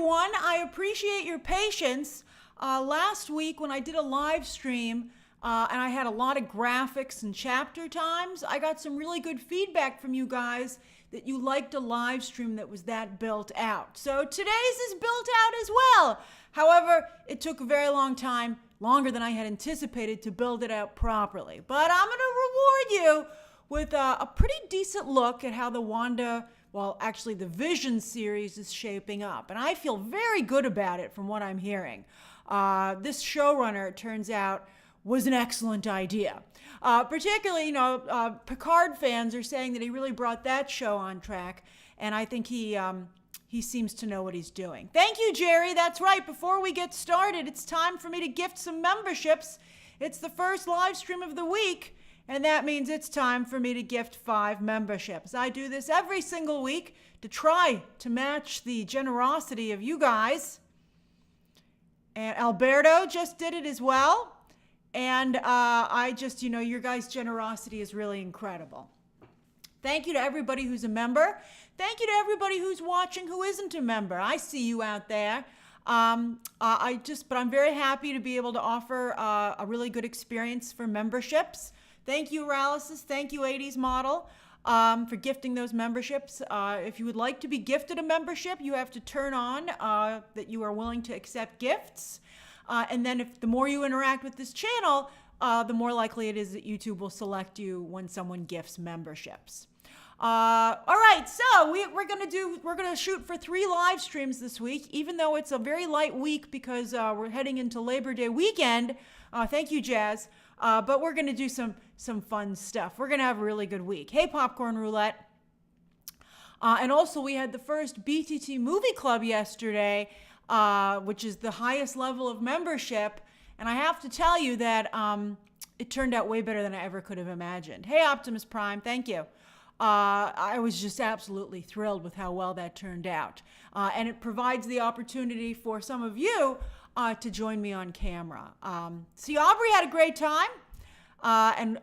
everyone. I appreciate your patience. Last week when I did a live stream and I had a lot of graphics and chapter times, I got some really good feedback from you guys that you liked a live stream that was that built out. So today's is built out as well. However, it took a very long time, longer than I had anticipated, to build it out properly. But I'm going to reward you with a pretty decent look at how the the Vision series is shaping up. And I feel very good about it from what I'm hearing. This showrunner, it turns out, was an excellent idea. Particularly, Picard fans are saying that he really brought that show on track. And I think he seems to know what he's doing. Thank you, Jerry. That's right. Before we get started, it's time for me to gift some memberships. It's the first live stream of the week. And that means it's time for me to gift 5 memberships. I do this every single week to try to match the generosity of you guys. And Alberto just did it as well. And your guys' generosity is really incredible. Thank you to everybody who's a member. Thank you to everybody who's watching who isn't a member. I see you out there. But I'm very happy to be able to offer a really good experience for memberships. Thank you, Rallysis. Thank you, 80s Model, for gifting those memberships. If you would like to be gifted a membership, you have to turn on that you are willing to accept gifts. And then the more you interact with this channel, the more likely it is that YouTube will select you when someone gifts memberships. All right, so we're gonna shoot for 3 live streams this week, even though it's a very light week because we're heading into Labor Day weekend. Thank you, Jazz. But we're gonna do some fun stuff. We're gonna have a really good week. Hey, Popcorn Roulette. And also we had the first BTT Movie Club yesterday, which is the highest level of membership. And I have to tell you that it turned out way better than I ever could have imagined. Hey, Optimus Prime, thank you. I was just absolutely thrilled with how well that turned out. And it provides the opportunity for some of you to join me on camera. See, Aubrey had a great time. And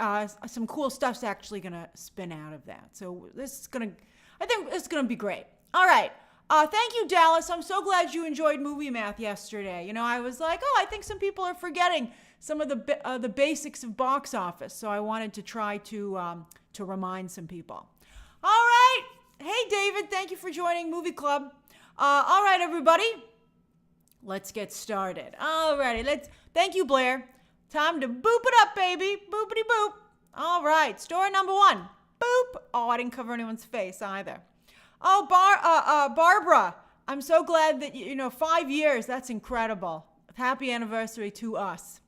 some cool stuff's actually going to spin out of that. So I think it's going to be great. All right. Thank you, Dallas. I'm so glad you enjoyed Movie Math yesterday. I was like, I think some people are forgetting some of the basics of box office. So I wanted to try to remind some people. All right. Hey, David. Thank you for joining Movie Club. All right, everybody. Let's get started. All righty. Thank you, Blair. Time to boop it up, baby. Boopity boop. All right. Story number 1. Boop. Oh, I didn't cover anyone's face either. Oh, Barbara, I'm so glad that, 5 years, that's incredible. Happy anniversary to us.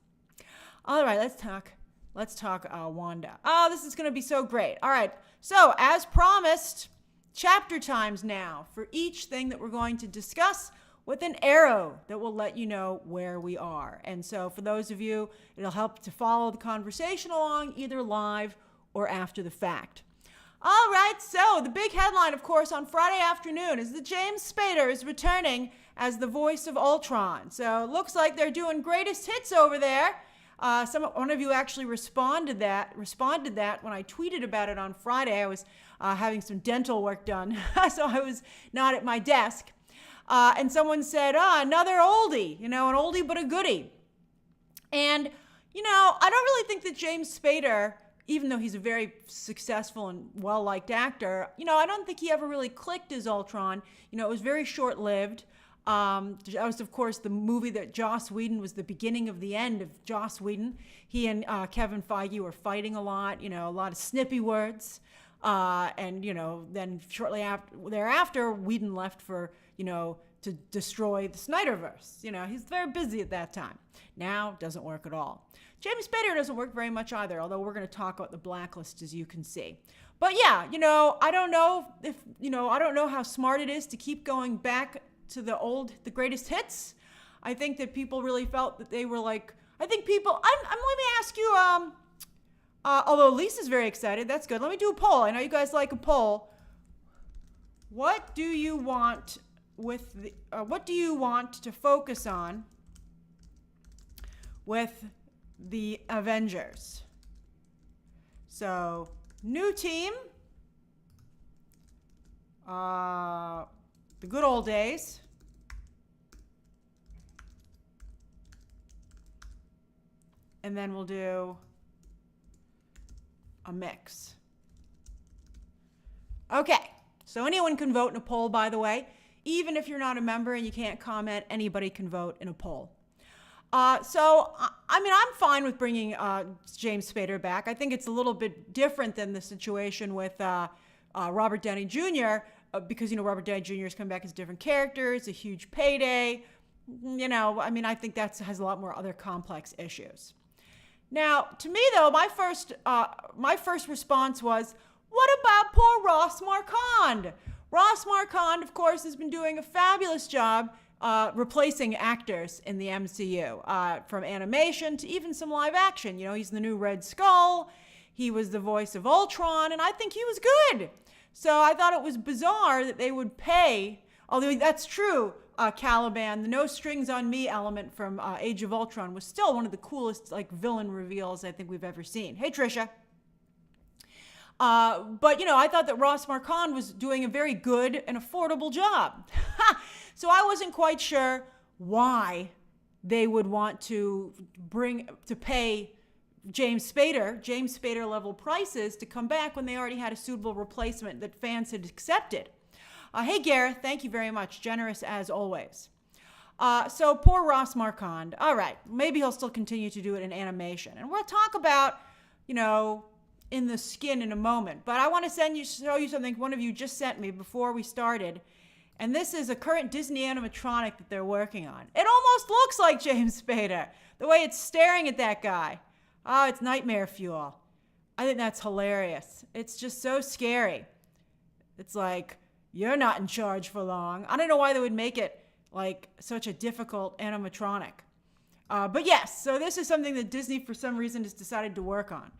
All right, let's talk Wanda. Oh, this is going to be so great. All right, so as promised, chapter times now for each thing that we're going to discuss with an arrow that will let you know where we are. And so for those of you, it'll help to follow the conversation along either live or after the fact. All right, so the big headline, of course, on Friday afternoon is that James Spader is returning as the voice of Ultron. So it looks like they're doing greatest hits over there. One of you actually responded that when I tweeted about it on Friday. I was having some dental work done, so I was not at my desk. And someone said, another oldie, an oldie but a goodie. And, I don't really think that James Spader, even though he's a very successful and well-liked actor, I don't think he ever really clicked as Ultron. It was very short-lived. That was, of course, the movie that Joss Whedon was the beginning of the end of Joss Whedon. He and Kevin Feige were fighting a lot, a lot of snippy words. And, then shortly thereafter, Whedon left for, to destroy the Snyderverse. He's very busy at that time. Now, doesn't work at all. James Spader doesn't work very much either, although we're going to talk about the Blacklist, as you can see. But yeah, I don't know how smart it is to keep going back to the greatest hits. I think that people really felt that they were like, let me ask you, although Lisa's very excited, that's good. Let me do a poll. I know you guys like a poll. What do you want to focus on with the Avengers? So, new team, the good old days, and then we'll do a mix. Okay, so anyone can vote in a poll, by the way. Even if you're not a member and you can't comment, anybody can vote in a poll. So, I mean, I'm fine with bringing James Spader back. I think it's a little bit different than the situation with Robert Downey Jr., because, Robert Downey Jr. is coming back as a different character. It's a huge payday. I mean, I think that has a lot more other complex issues. Now, to me, though, my first response was, what about poor Ross Marquand? Ross Marquand, of course, has been doing a fabulous job replacing actors in the MCU, from animation to even some live action. He's the new Red Skull. He was the voice of Ultron, and I think he was good. So I thought it was bizarre that they would pay, although that's true, Caliban, the no strings on me element from Age of Ultron was still one of the coolest villain reveals I think we've ever seen. Hey, Trisha. But, I thought that Ross Marquand was doing a very good and affordable job. So I wasn't quite sure why they would want to pay James Spader level prices to come back when they already had a suitable replacement that fans had accepted. Hey, Gareth, thank you very much. Generous as always. So poor Ross Marquand. All right, maybe he'll still continue to do it in animation. And we'll talk about, in the skin in a moment. But I want to show you something one of you just sent me before we started. And this is a current Disney animatronic that they're working on. It almost looks like James Spader, the way it's staring at that guy. Oh, it's nightmare fuel. I think that's hilarious. It's just so scary. It's like, you're not in charge for long. I don't know why they would make it such a difficult animatronic. But yes, so this is something that Disney for some reason has decided to work on.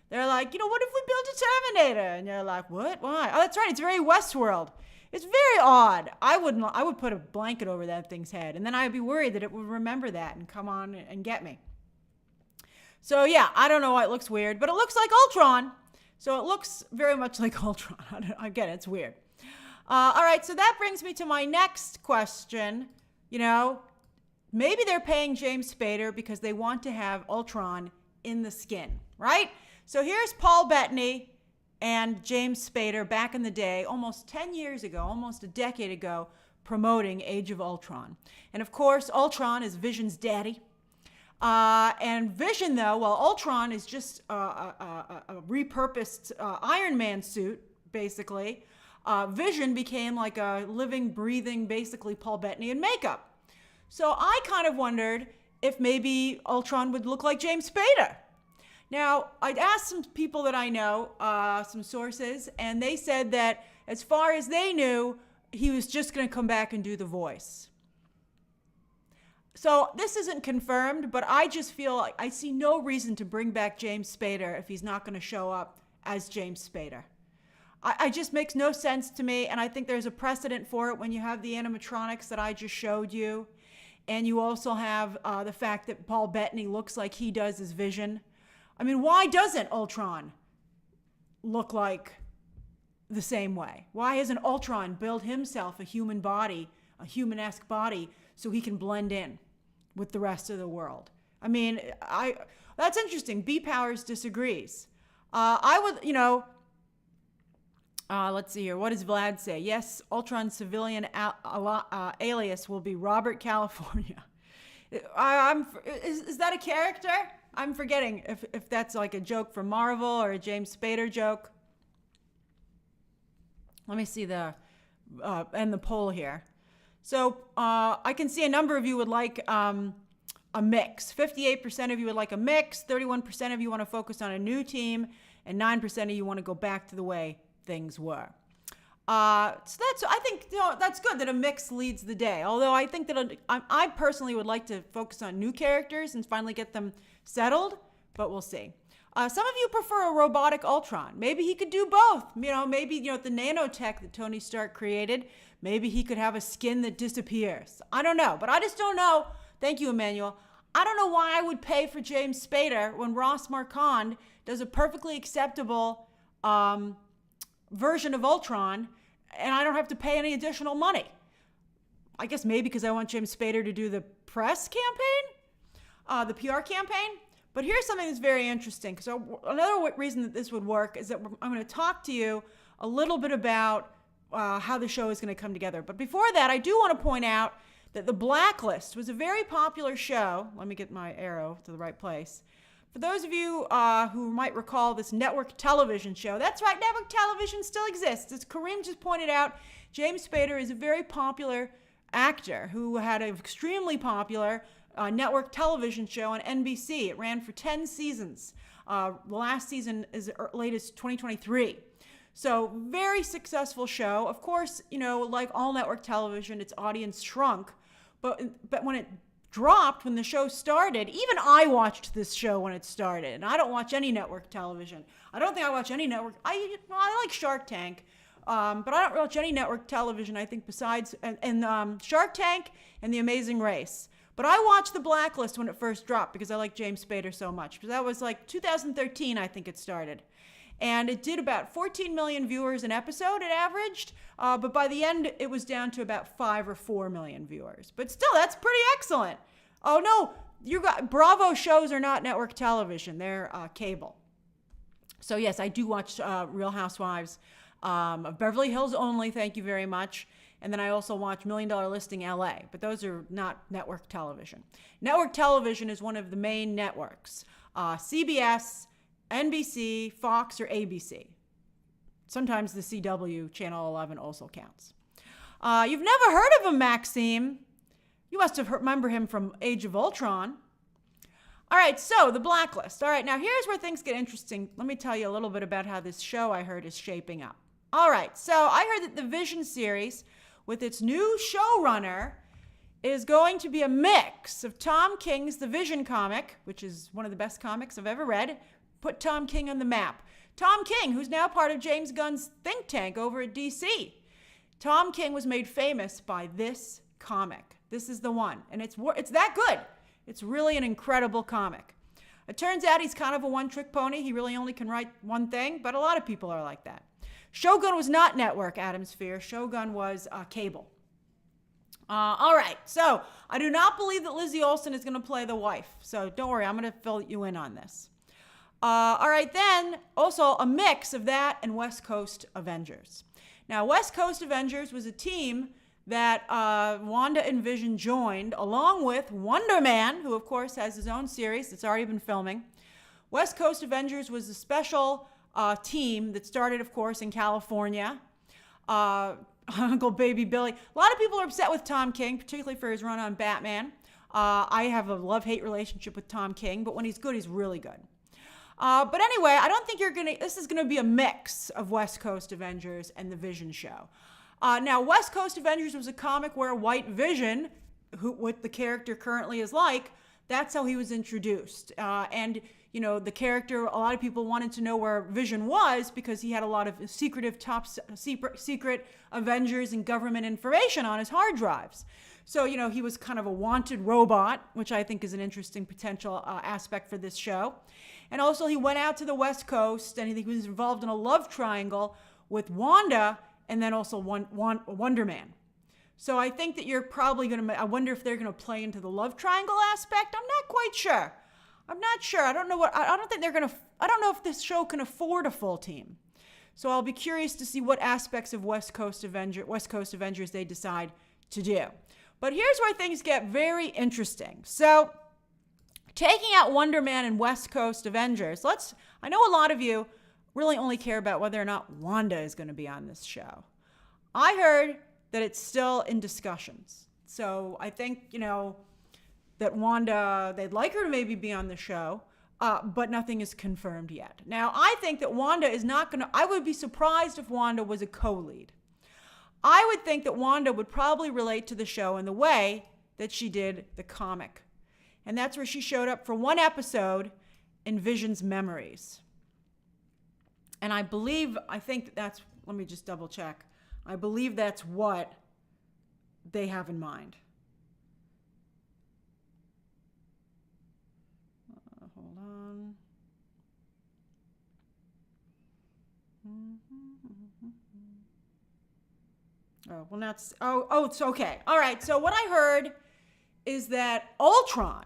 They're like, what if we built a Terminator? And you're like, what? Why? Oh, that's right. It's very Westworld. It's very odd. I would put a blanket over that thing's head, and then I'd be worried that it would remember that and come on and get me. So yeah, I don't know why it looks weird, but it looks like Ultron. So it looks very much like Ultron. Again, it's weird. All right, so that brings me to my next question. Maybe they're paying James Spader because they want to have Ultron in the skin, right? So here's Paul Bettany and James Spader back in the day, almost 10 years ago, almost a decade ago, promoting Age of Ultron. And of course, Ultron is Vision's daddy. And Vision, though, well, Ultron is just a repurposed Iron Man suit, basically. Vision became like a living, breathing, basically Paul Bettany in makeup. So I kind of wondered if maybe Ultron would look like James Spader. Now, I'd asked some people that I know, some sources, and they said that as far as they knew, he was just going to come back and do the voice. So this isn't confirmed, but I just feel like I see no reason to bring back James Spader if he's not going to show up as James Spader. I just makes no sense to me, and I think there's a precedent for it when you have the animatronics that I just showed you, and you also have the fact that Paul Bettany looks like he does as Vision. I mean, why doesn't Ultron look like the same way? Why hasn't Ultron built himself a human body, a human-esque body, so he can blend in with the rest of the world? I mean, that's interesting. B Powers disagrees. I would, let's see here. What does Vlad say? Yes, Ultron's civilian alias will be Robert California. Is that a character? I'm forgetting if that's like a joke from Marvel or a James Spader joke. Let me see the poll here. So I can see a number of you would like a mix. 58% of you would like a mix. 31% of you want to focus on a new team, and 9% of you want to go back to the way things were. So I think that's good that a mix leads the day. Although I think that I personally would like to focus on new characters and finally get them settled, but we'll see. Some of you prefer a robotic Ultron. Maybe he could do both. Maybe the nanotech that Tony Stark created, maybe he could have a skin that disappears. I don't know, but I just don't know. Thank you, Emmanuel. I don't know why I would pay for James Spader when Ross Marquand does a perfectly acceptable version of Ultron, and I don't have to pay any additional money. I guess maybe because I want James Spader to do the press campaign, the PR campaign. But here's something that's very interesting. So another reason that this would work is that I'm going to talk to you a little bit about how the show is going to come together. But before that, I do want to point out that The Blacklist was a very popular show. Let me get my arrow to the right place. For those of you who might recall this network television show, that's right, network television still exists. As Kareem just pointed out, James Spader is a very popular actor who had an extremely popular network television show on NBC. It ran for 10 seasons. The last season is late as 2023. So very successful show. Of course, like all network television, its audience shrunk. But when it dropped, when the show started, even I watched this show when it started. And I don't watch any network television. I don't think I watch any network. I like Shark Tank. But I don't watch any network television, I think, besides Shark Tank and The Amazing Race. But I watched The Blacklist when it first dropped because I like James Spader so much. Because that was like 2013, I think it started. And it did about 14 million viewers an episode, it averaged. But by the end, it was down to about 5 or 4 million viewers. But still, that's pretty excellent. Oh, no, Bravo shows are not network television. They're cable. So, yes, I do watch Real Housewives of Beverly Hills only, thank you very much. And then I also watch Million Dollar Listing LA, but those are not network television. Network television is one of the main networks. CBS, NBC, Fox, or ABC. Sometimes the CW, Channel 11 also counts. You've never heard of him, Maxime. You must have remember him from Age of Ultron. All right, so The Blacklist. All right, now here's where things get interesting. Let me tell you a little bit about how this show I heard is shaping up. All right, so I heard that the Vision series, with its new showrunner, is going to be a mix of Tom King's The Vision comic, which is one of the best comics I've ever read, put Tom King on the map. Tom King, who's now part of James Gunn's think tank over at DC. Tom King was made famous by this comic. This is the one, and it's that good. It's really an incredible comic. It turns out he's kind of a one-trick pony. He really only can write one thing, but a lot of people are like that. Shogun was not network, Adam Sphere. Shogun was cable. All right, so I do not believe that Lizzie Olsen is going to play the wife. So don't worry, I'm going to fill you in on this. All right, then also a mix of that and West Coast Avengers. Now, West Coast Avengers was a team that Wanda and Vision joined, along with Wonder Man, who of course has his own series that's already been filming. West Coast Avengers was a special team that started, of course, in California. Uncle Baby Billy. A lot of people are upset with Tom King, particularly for his run on Batman. I have a love-hate relationship with Tom King, but when he's good, he's really good. But anyway, I don't think this is gonna be a mix of West Coast Avengers and the Vision show. Now, West Coast Avengers was a comic where White Vision, what the character currently is like, that's how he was introduced. And the character, a lot of people wanted to know where Vision was because he had a lot of secretive, top secret Avengers and government information on his hard drives. So, he was kind of a wanted robot, which I think is an interesting potential aspect for this show. And also he went out to the West Coast and he was involved in a love triangle with Wanda and then also Wonder Man. So I think that you're probably I wonder if they're going to play into the love triangle aspect. I'm not quite sure. I'm not sure. I don't know if this show can afford a full team. So I'll be curious to see what aspects of West Coast Avengers they decide to do. But here's where things get very interesting. So taking out Wonder Man and West Coast Avengers, I know a lot of you really only care about whether or not Wanda is going to be on this show. I heard that it's still in discussions. So I think, that Wanda, they'd like her to maybe be on the show, but nothing is confirmed yet. Now, I think that Wanda is not going to, I would be surprised if Wanda was a co-lead. I would think that Wanda would probably relate to the show in the way that she did the comic. And that's where she showed up for one episode in Vision's memories. And I think that's, let me just double check. I believe that's what they have in mind. Hold on. Oh, well, now it's okay. All right, so what I heard is that Ultron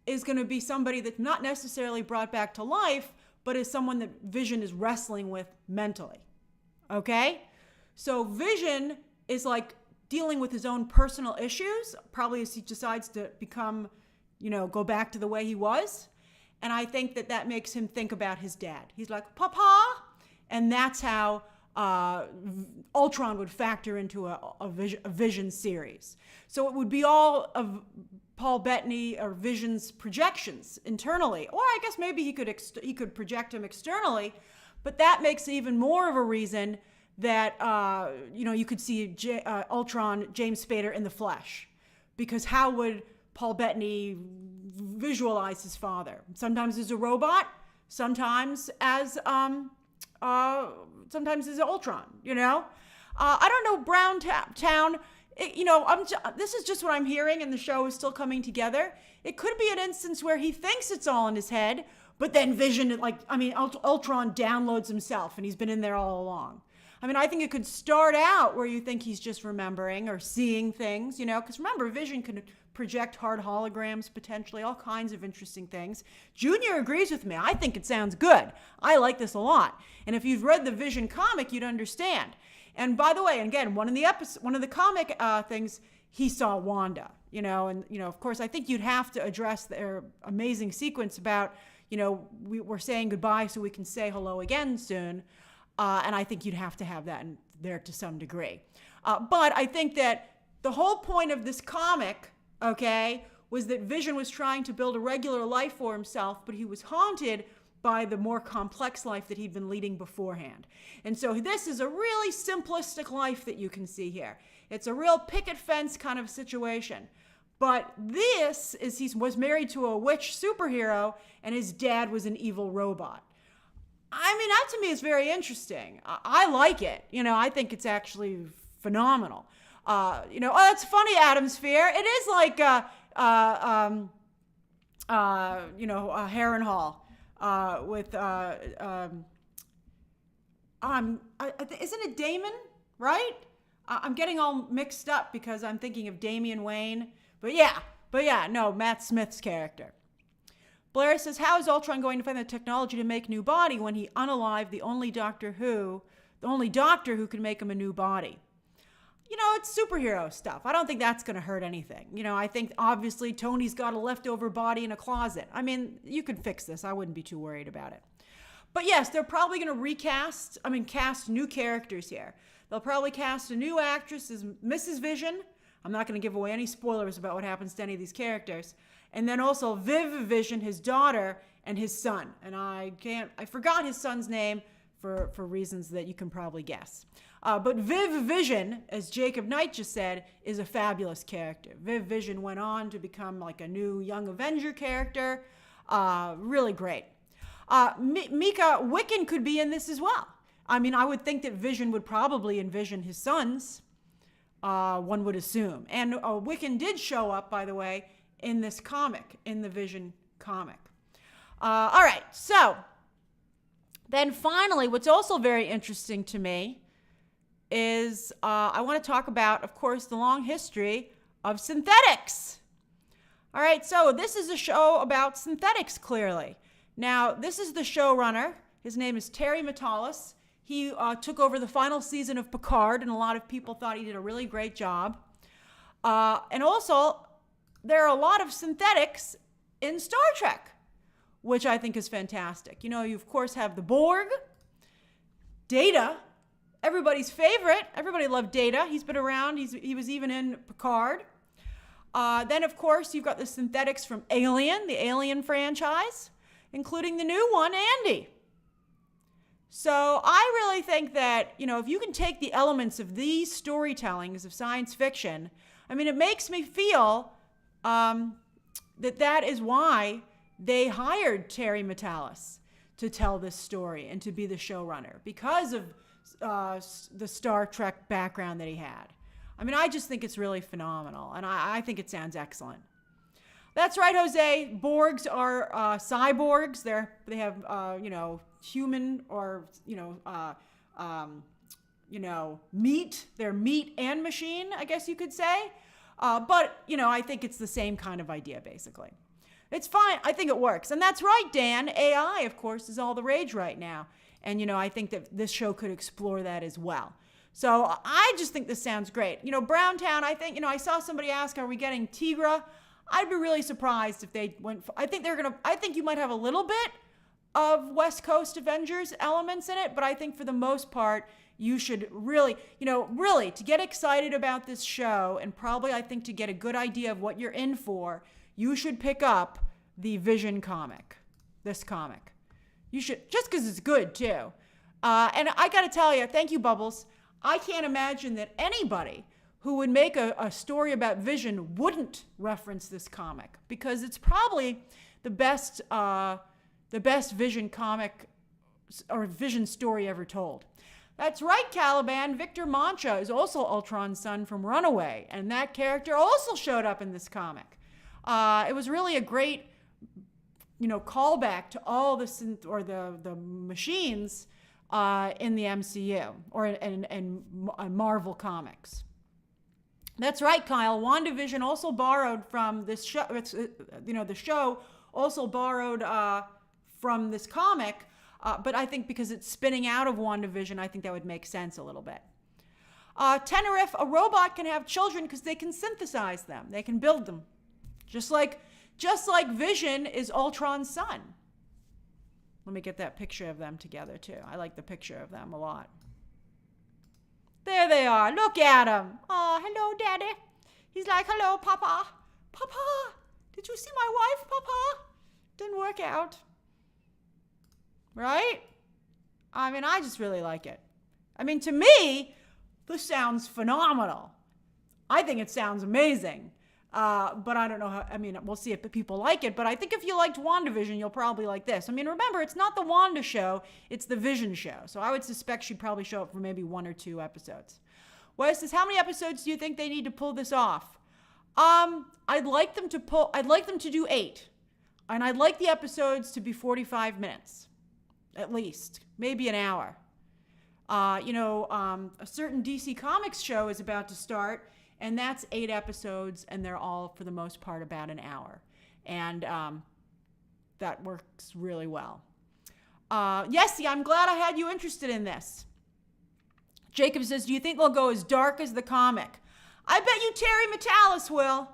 is going to be somebody that's not necessarily brought back to life, but is someone that Vision is wrestling with mentally. Okay? So Vision is like dealing with his own personal issues, probably as he decides to become, go back to the way he was. And I think that makes him think about his dad. He's like, Papa! And that's how Ultron would factor into a Vision series. So it would be all of Paul Bettany or Vision's projections internally. Or I guess maybe he could project him externally, but that makes even more of a reason that, you could see Ultron, James Spader in the flesh. Because how would Paul Bettany visualize his father? Sometimes as a robot, sometimes as Ultron, I don't know, Brown Town, this is just what I'm hearing, and the show is still coming together. It could be an instance where he thinks it's all in his head, but then Vision, Ultron downloads himself, and he's been in there all along. I think it could start out where you think he's just remembering or seeing things, because remember, Vision can project hard holograms, potentially, all kinds of interesting things. Junior agrees with me. I think it sounds good. I like this a lot. And if you've read the Vision comic, you'd understand. And by the way, again, one of the comic things, he saw Wanda, and, of course, I think you'd have to address their amazing sequence about, we're saying goodbye so we can say hello again soon. And I think you'd have to have that in there to some degree. But I think that the whole point of this comic, was that Vision was trying to build a regular life for himself, but he was haunted by the more complex life that he'd been leading beforehand. And so this is a really simplistic life that you can see here. It's a real picket fence kind of situation. But this is, he was married to a witch superhero, and his dad was an evil robot. That to me is very interesting. I like it. I think it's actually phenomenal. It's funny, Adam Sphere. It is like, Harrenhal with, isn't it Damon, right? I'm getting all mixed up because I'm thinking of Damian Wayne. But yeah, no, Matt Smith's character. Blair says, how is Ultron going to find the technology to make a new body when he unalived the only doctor who can make him a new body? It's superhero stuff. I don't think that's going to hurt anything. I think obviously Tony's got a leftover body in a closet. You could fix this. I wouldn't be too worried about it. But yes, they're probably going to cast new characters here. They'll probably cast a new actress as Mrs. Vision. I'm not going to give away any spoilers about what happens to any of these characters. And then also Viv Vision, his daughter, and his son. And I forgot his son's name for reasons that you can probably guess. But Viv Vision, as Jacob Knight just said, is a fabulous character. Viv Vision went on to become like a new Young Avenger character. Really great. Mika Wiccan could be in this as well. I would think that Vision would probably envision his sons, one would assume. And Wiccan did show up, by the way, in this comic, in the Vision comic. All right, so then finally, what's also very interesting to me is I want to talk about, of course, the long history of synthetics. All right, so this is a show about synthetics, clearly. Now, this is the showrunner. His name is Terry Matalas. He took over the final season of Picard, and a lot of people thought he did a really great job. And also, there are a lot of synthetics in Star Trek, which I think is fantastic. You, of course, have the Borg, Data, everybody's favorite. Everybody loved Data. He's been around. He was even in Picard. Then, of course, you've got the synthetics from Alien, the Alien franchise, including the new one, Andy. So I really think that, if you can take the elements of these storytellings of science fiction, it makes me feel that is why they hired Terry Matalas to tell this story and to be the showrunner, because of the Star Trek background that he had. I just think it's really phenomenal, and I think it sounds excellent. That's right, Jose. Borgs are cyborgs. They have human or meat. They're meat and machine, I guess you could say. But I think it's the same kind of idea, basically. It's fine. I think it works. And that's right, Dan. AI, of course, is all the rage right now. And, I think that this show could explore that as well. So I just think this sounds great. Browntown, I think, I saw somebody ask, are we getting Tigra? I'd be really surprised if they went, I think you might have a little bit of West Coast Avengers elements in it, but I think for the most part, you should really, really to get excited about this show and probably I think to get a good idea of what you're in for, you should pick up the Vision comic, this comic. You should, just because it's good too. And I got to tell you, thank you, Bubbles. I can't imagine that anybody who would make a story about Vision wouldn't reference this comic because it's probably the best Vision comic or Vision story ever told. That's right, Caliban. Victor Mancha is also Ultron's son from Runaway, and that character also showed up in this comic. It was really a great, callback to all the machines in the MCU or in Marvel Comics. That's right, Kyle. WandaVision also borrowed from this show. The show also borrowed from this comic. But I think because it's spinning out of WandaVision, I think that would make sense a little bit. Tenerife, a robot can have children because they can synthesize them. They can build them. Just like Vision is Ultron's son. Let me get that picture of them together, too. I like the picture of them a lot. There they are. Look at them. Oh, hello, Daddy. He's like, hello, Papa. Papa, did you see my wife, Papa? Didn't work out. Right? I just really like it. To me, this sounds phenomenal. I think it sounds amazing. But I don't know how, we'll see if people like it. But I think if you liked WandaVision, you'll probably like this. Remember, it's not the Wanda show, it's the Vision show. So I would suspect she'd probably show up for maybe 1 or 2 episodes. Wes says, how many episodes do you think they need to pull this off? I'd like them to do 8. And I'd like the episodes to be 45 minutes. At least, maybe an hour. A certain DC Comics show is about to start, and that's 8 episodes, and they're all, for the most part, about an hour. And that works really well. Yesy, I'm glad I had you interested in this. Jacob says, do you think they'll go as dark as the comic? I bet you Terry Metalis will.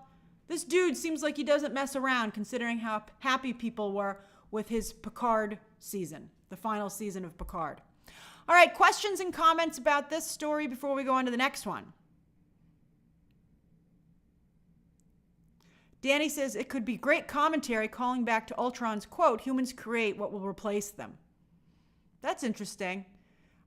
This dude seems like he doesn't mess around, considering how happy people were with his Picard season. The final season of Picard. All right, questions and comments about this story before we go on to the next one. Danny says it could be great commentary calling back to Ultron's quote, humans create what will replace them. That's interesting.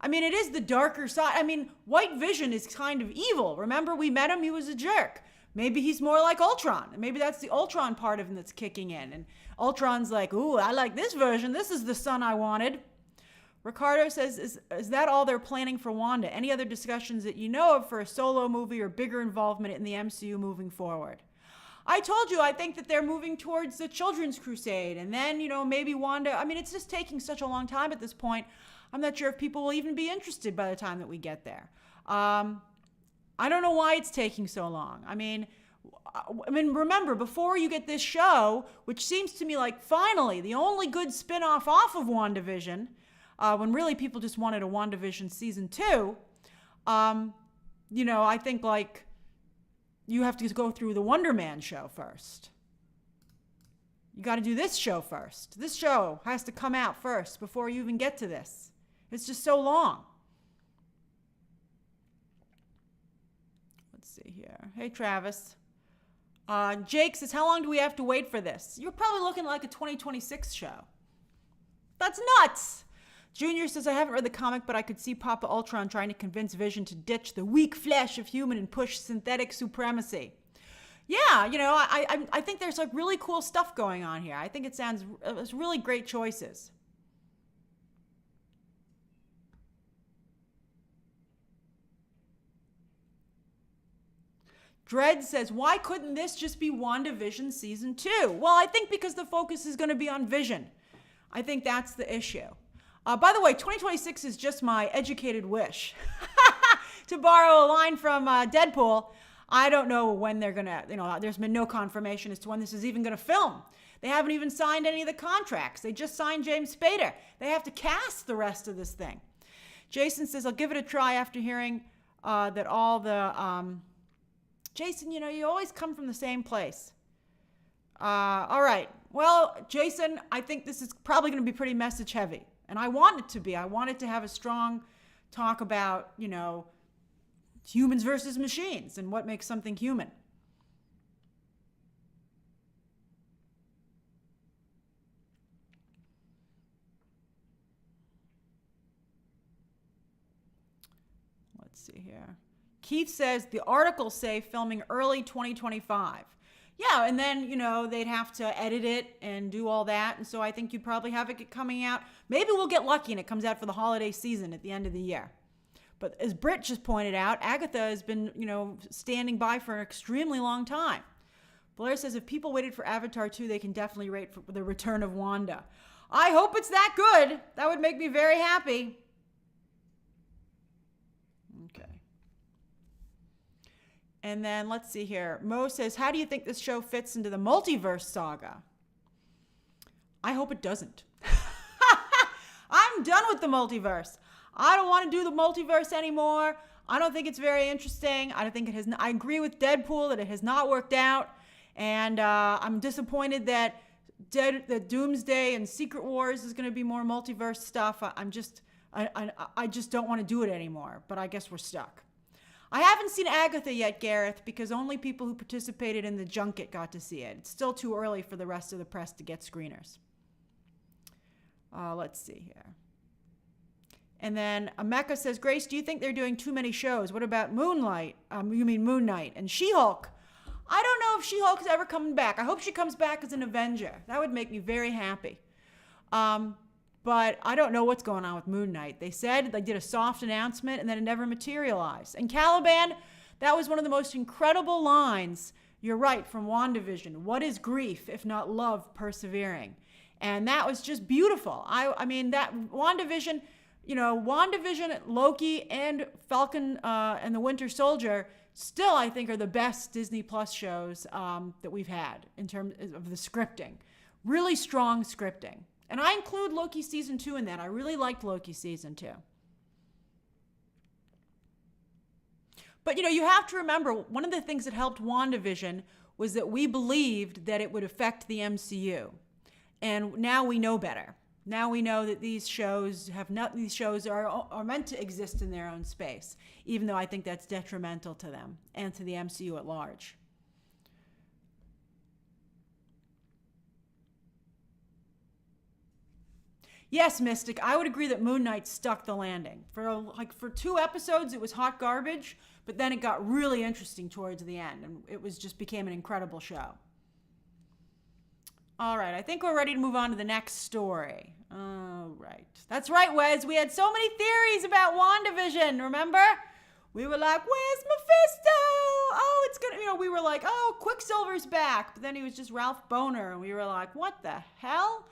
It is the darker side. White Vision is kind of evil. Remember, we met him, he was a jerk. Maybe he's more like Ultron. Maybe that's the Ultron part of him that's kicking in. And Ultron's like, ooh, I like this version. This is the son I wanted. Ricardo says, is that all they're planning for Wanda? Any other discussions that you know of for a solo movie or bigger involvement in the MCU moving forward? I told you, I think that they're moving towards the Children's Crusade. And then, maybe Wanda. It's just taking such a long time at this point. I'm not sure if people will even be interested by the time that we get there. I don't know why it's taking so long. Remember, before you get this show, which seems to me like finally the only good spin-off off of WandaVision, when really people just wanted a WandaVision season 2, I think you have to go through the Wonder Man show first. You got to do this show first. This show has to come out first before you even get to this. It's just so long. Let's see here. Hey, Travis. Jake says, how long do we have to wait for this? You're probably looking like a 2026 show. That's nuts. Junior says, I haven't read the comic, but I could see Papa Ultron trying to convince Vision to ditch the weak flesh of human and push synthetic supremacy. Yeah, I think there's really cool stuff going on here. I think it's really great choices. Dredd says, why couldn't this just be WandaVision season 2? Well, I think because the focus is going to be on Vision. I think that's the issue. By the way, 2026 is just my educated wish. To borrow a line from Deadpool, I don't know when they're going to, there's been no confirmation as to when this is even going to film. They haven't even signed any of the contracts. They just signed James Spader. They have to cast the rest of this thing. Jason says, I'll give it a try after hearing that all the... Jason, you always come from the same place. All right. Well, Jason, I think this is probably going to be pretty message heavy. And I want it to be. I want it to have a strong talk about, humans versus machines and what makes something human. Let's see here. Keith says the articles say filming early 2025. Yeah, and then, they'd have to edit it and do all that. And so I think you'd probably have it coming out. Maybe we'll get lucky and it comes out for the holiday season at the end of the year. But as Britt just pointed out, Agatha has been, standing by for an extremely long time. Blair says if people waited for Avatar 2, they can definitely wait for the return of Wanda. I hope it's that good. That would make me very happy. Okay. And then let's see here. Mo says, how do you think this show fits into the multiverse saga? I hope it doesn't. I'm done with the multiverse. I don't want to do the multiverse anymore. I don't think it's very interesting. I don't think it has. I agree with Deadpool that it has not worked out. And I'm disappointed that Doomsday and Secret Wars is going to be more multiverse stuff. I just don't want to do it anymore. But I guess we're stuck. I haven't seen Agatha yet, Gareth, because only people who participated in the junket got to see it. It's still too early for the rest of the press to get screeners. Let's see here. And then Mecca says, Grace, do you think they're doing too many shows? What about Moon Knight and She-Hulk? I don't know if She-Hulk is ever coming back. I hope she comes back as an Avenger. That would make me very happy. But I don't know what's going on with Moon Knight. They said they did a soft announcement and then it never materialized. And Caliban, that was one of the most incredible lines, you're right, from WandaVision. What is grief if not love persevering? And that was just beautiful. I mean, that WandaVision, Loki and Falcon and the Winter Soldier still, I think, are the best Disney Plus shows that we've had in terms of the scripting. Really strong scripting. And I include Loki Season 2 in that. I really liked Loki Season 2. But, you have to remember, one of the things that helped WandaVision was that we believed that it would affect the MCU. And now we know better. Now we know that these shows are meant to exist in their own space, even though I think that's detrimental to them and to the MCU at large. Yes, Mystic, I would agree that Moon Knight stuck the landing. For 2 episodes, it was hot garbage, but then it got really interesting towards the end, and it became an incredible show. All right, I think we're ready to move on to the next story. All right. That's right, Wes. We had so many theories about WandaVision, remember? We were like, where's Mephisto? Oh, it's going to, we were like, oh, Quicksilver's back. But then he was just Ralph Boner, and we were like, what the hell?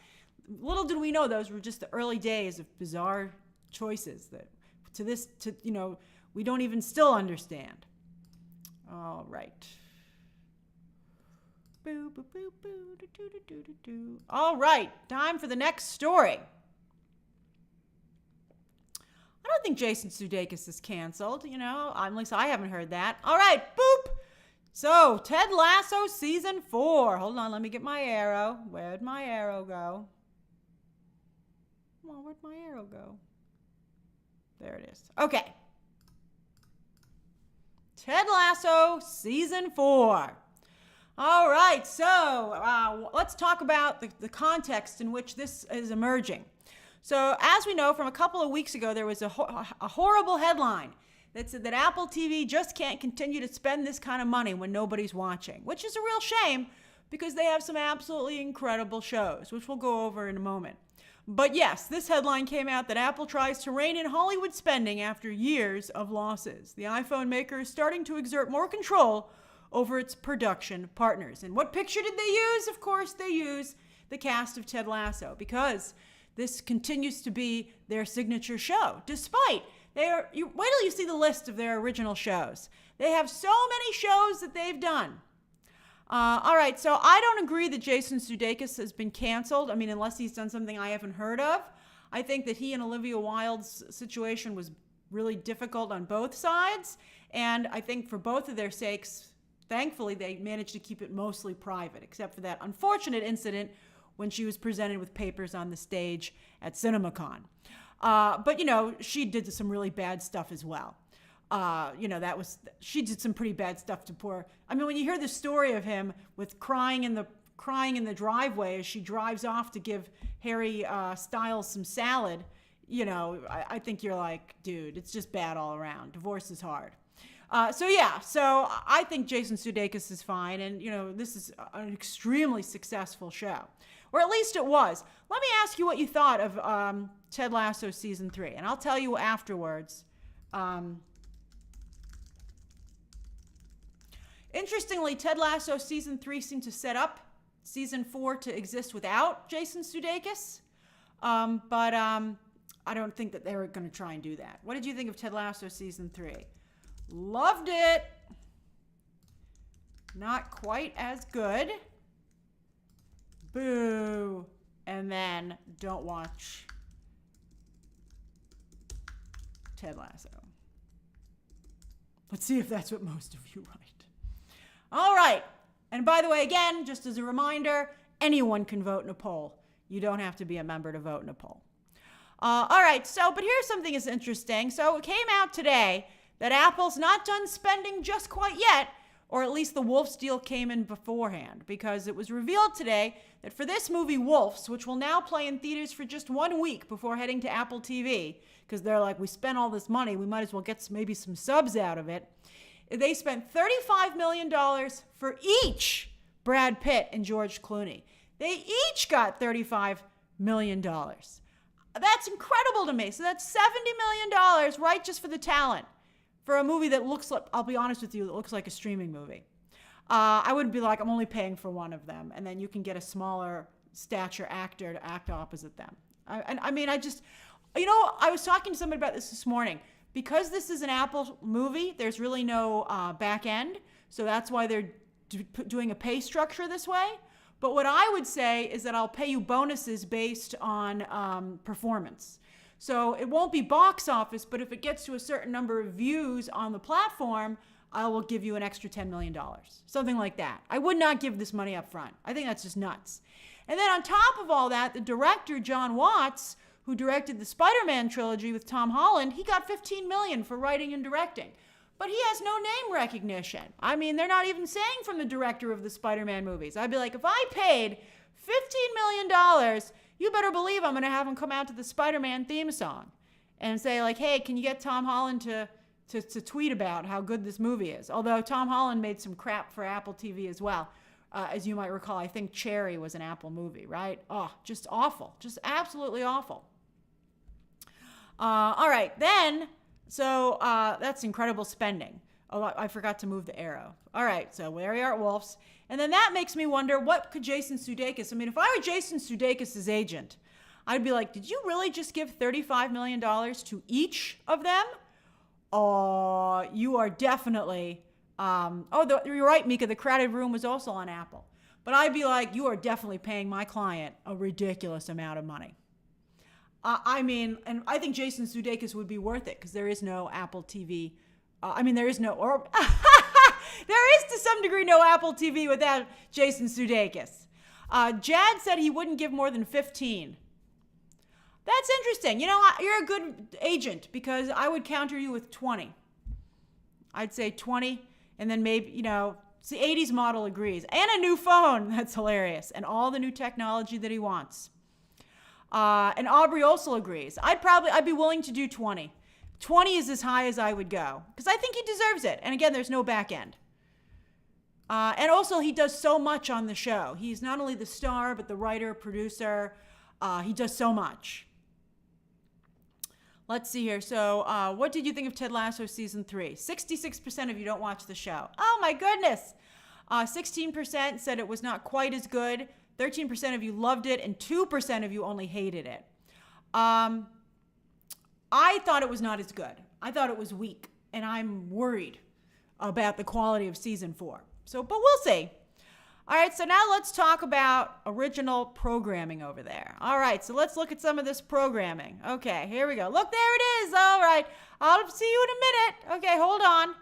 Little did we know those were just the early days of bizarre choices that we don't even still understand. All right. Boo, boo, boo, boo, do, do, do, do, do. All right, time for the next story. I don't think Jason Sudeikis is canceled, at least I haven't heard that. All right, boop. So, Ted Lasso Season 4. Hold on, let me get my arrow. Where'd my arrow go? Come on, where'd my arrow go? There it is. Okay. Ted Lasso Season 4. All right, so let's talk about the context in which this is emerging. So as we know, from a couple of weeks ago, there was a horrible headline that said that Apple TV just can't continue to spend this kind of money when nobody's watching, which is a real shame because they have some absolutely incredible shows, which we'll go over in a moment. But yes, this headline came out that Apple tries to rein in Hollywood spending after years of losses. The iPhone maker is starting to exert more control over its production partners. And what picture did they use? Of course, they use the cast of Ted Lasso because this continues to be their signature show. Despite, wait till you see the list of their original shows. They have so many shows that they've done. All right, so I don't agree that Jason Sudeikis has been canceled. I mean, unless he's done something I haven't heard of. I think that he and Olivia Wilde's situation was really difficult on both sides. And I think for both of their sakes, thankfully, they managed to keep it mostly private, except for that unfortunate incident when she was presented with papers on the stage at CinemaCon. But, you know, she did some really bad stuff as well. You know, she did some pretty bad stuff to poor. I mean, when you hear the story of him with crying in the driveway as she drives off to give Harry Styles some salad, you know, I think you're like, dude, it's just bad all around. Divorce is hard. So I think Jason Sudeikis is fine, and you know, this is an extremely successful show, or at least it was. Let me ask you what you thought of Ted Lasso season 3, and I'll tell you afterwards. Interestingly, Ted Lasso season 3 seemed to set up season 4 to exist without Jason Sudeikis, but I don't think that they're going to try and do that. What did you think of Ted Lasso season 3? Loved it. Not quite as good. Boo. And then don't watch Ted Lasso. Let's see if that's what most of you write. All right. And by the way, again, just as a reminder, anyone can vote in a poll. You don't have to be a member to vote in a poll. All right. But here's something that's interesting. So it came out today that Apple's not done spending just quite yet, or at least the Wolves deal came in beforehand, because it was revealed today that for this movie, Wolves, which will now play in theaters for just 1 week before heading to Apple TV, because they're like, we spent all this money, we might as well get maybe some subs out of it. They spent $35 million for each Brad Pitt and George Clooney. They each got $35 million. That's incredible to me. So that's $70 million, right, just for the talent, for a movie that looks like, I'll be honest with you, it looks like a streaming movie. I wouldn't be like, I'm only paying for one of them, and then you can get a smaller stature actor to act opposite them. I was talking to somebody about this morning. Because this is an Apple movie, there's really no back end, so that's why they're doing a pay structure this way. But what I would say is that I'll pay you bonuses based on performance. So it won't be box office, but if it gets to a certain number of views on the platform, I will give you an extra $10 million. Something like that. I would not give this money up front. I think that's just nuts. And then on top of all that, the director, John Watts, who directed the Spider-Man trilogy with Tom Holland, he got $15 million for writing and directing. But he has no name recognition. I mean, they're not even saying from the director of the Spider-Man movies. I'd be like, if I paid $15 million, you better believe I'm going to have him come out to the Spider-Man theme song and say, like, hey, can you get Tom Holland to tweet about how good this movie is? Although Tom Holland made some crap for Apple TV as well. As you might recall, I think Cherry was an Apple movie, right? Oh, just awful. Just absolutely awful. All right, then, so that's incredible spending. Oh, I forgot to move the arrow. All right, so there we are at Wolves. And then that makes me wonder, what could Jason Sudeikis, I mean, if I were Jason Sudeikis' agent, I'd be like, did you really just give $35 million to each of them? Oh, you are definitely, you're right, Mika, The Crowded Room was also on Apple. But I'd be like, you are definitely paying my client a ridiculous amount of money. And I think Jason Sudeikis would be worth it because there is no Apple TV. There is to some degree no Apple TV without Jason Sudeikis. Jad said he wouldn't give more than 15. That's interesting. You know, you're a good agent because I would counter you with 20. I'd say 20, and then maybe, you know, it's the 80s model agrees. And a new phone. That's hilarious. And all the new technology that he wants. And Aubrey also agrees. I'd be willing to do 20. 20 is as high as I would go because I think he deserves it. And again, there's no back end. And also he does so much on the show. He's not only the star, but the writer, producer. He does so much. Let's see here. So what did you think of Ted Lasso season 3? 66% of you don't watch the show. Oh my goodness. 16% said it was not quite as good. 13% of you loved it, and 2% of you only hated it. I thought it was not as good. I thought it was weak, and I'm worried about the quality of season 4. But we'll see. All right, so now let's talk about original programming over there. All right, so let's look at some of this programming. Okay, here we go. Look, there it is. All right, I'll see you in a minute. Okay, hold on.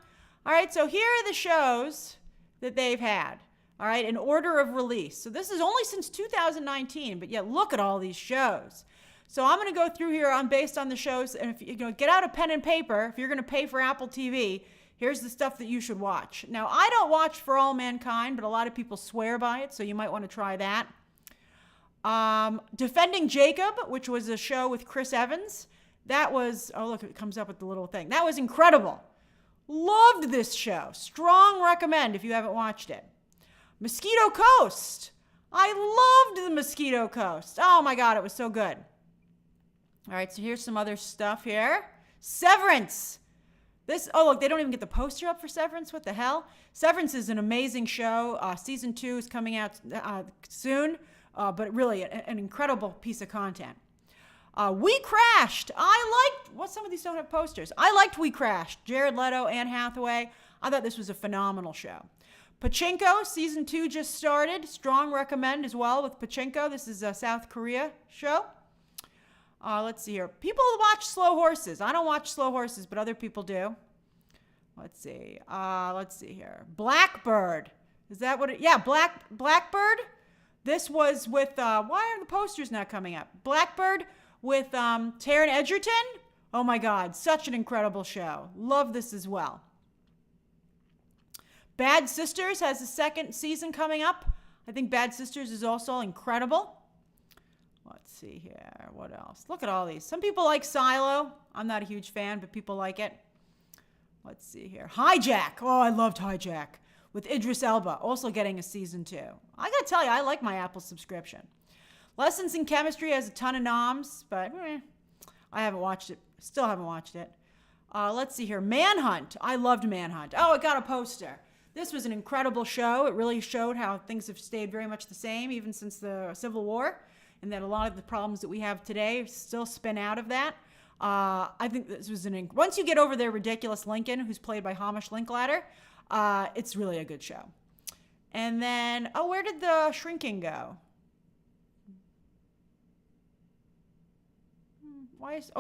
All right, so here are the shows that they've had. All right, in order of release. So this is only since 2019, but yet look at all these shows. So I'm going to go through here based on the shows, and if you get out a pen and paper, if you're going to pay for Apple TV, here's the stuff that you should watch. Now, I don't watch For All Mankind, but a lot of people swear by it, so you might want to try that. Defending Jacob, which was a show with Chris Evans. That was, oh, look, it comes up with the little thing. That was incredible. Loved this show. Strong recommend if you haven't watched it. Mosquito Coast. I loved the Mosquito Coast. Oh, my God, it was so good. All right, so here's some other stuff here. Severance. Look, they don't even get the poster up for Severance. What the hell? Severance is an amazing show. Season 2 is coming out soon, but really an incredible piece of content. We Crashed. Some of these don't have posters. I liked We Crashed. Jared Leto, Anne Hathaway. I thought this was a phenomenal show. Pachinko, Season 2 just started. Strong recommend as well with Pachinko. This is a South Korea show. Let's see here. People watch Slow Horses. I don't watch Slow Horses, but other people do. Let's see. Let's see here. Blackbird. Is that what it? Yeah, Blackbird. This was with, why are the posters not coming up? Blackbird with Taron Egerton. Oh my God, such an incredible show. Love this as well. Bad Sisters has a second season coming up. I think Bad Sisters is also incredible. Let's see here. What else? Look at all these. Some people like Silo. I'm not a huge fan, but people like it. Let's see here. Hijack. Oh, I loved Hijack with Idris Elba. Also getting a season 2. I got to tell you, I like my Apple subscription. Lessons in Chemistry has a ton of noms, but I haven't watched it. Still haven't watched it. Let's see here. Manhunt. I loved Manhunt. Oh, it got a poster. This was an incredible show. It really showed how things have stayed very much the same even since the Civil War, and that a lot of the problems that we have today still spin out of that. I think this was once you get over their ridiculous Lincoln, who's played by Hamish Linklater, it's really a good show. And then, where did the Shrinking go?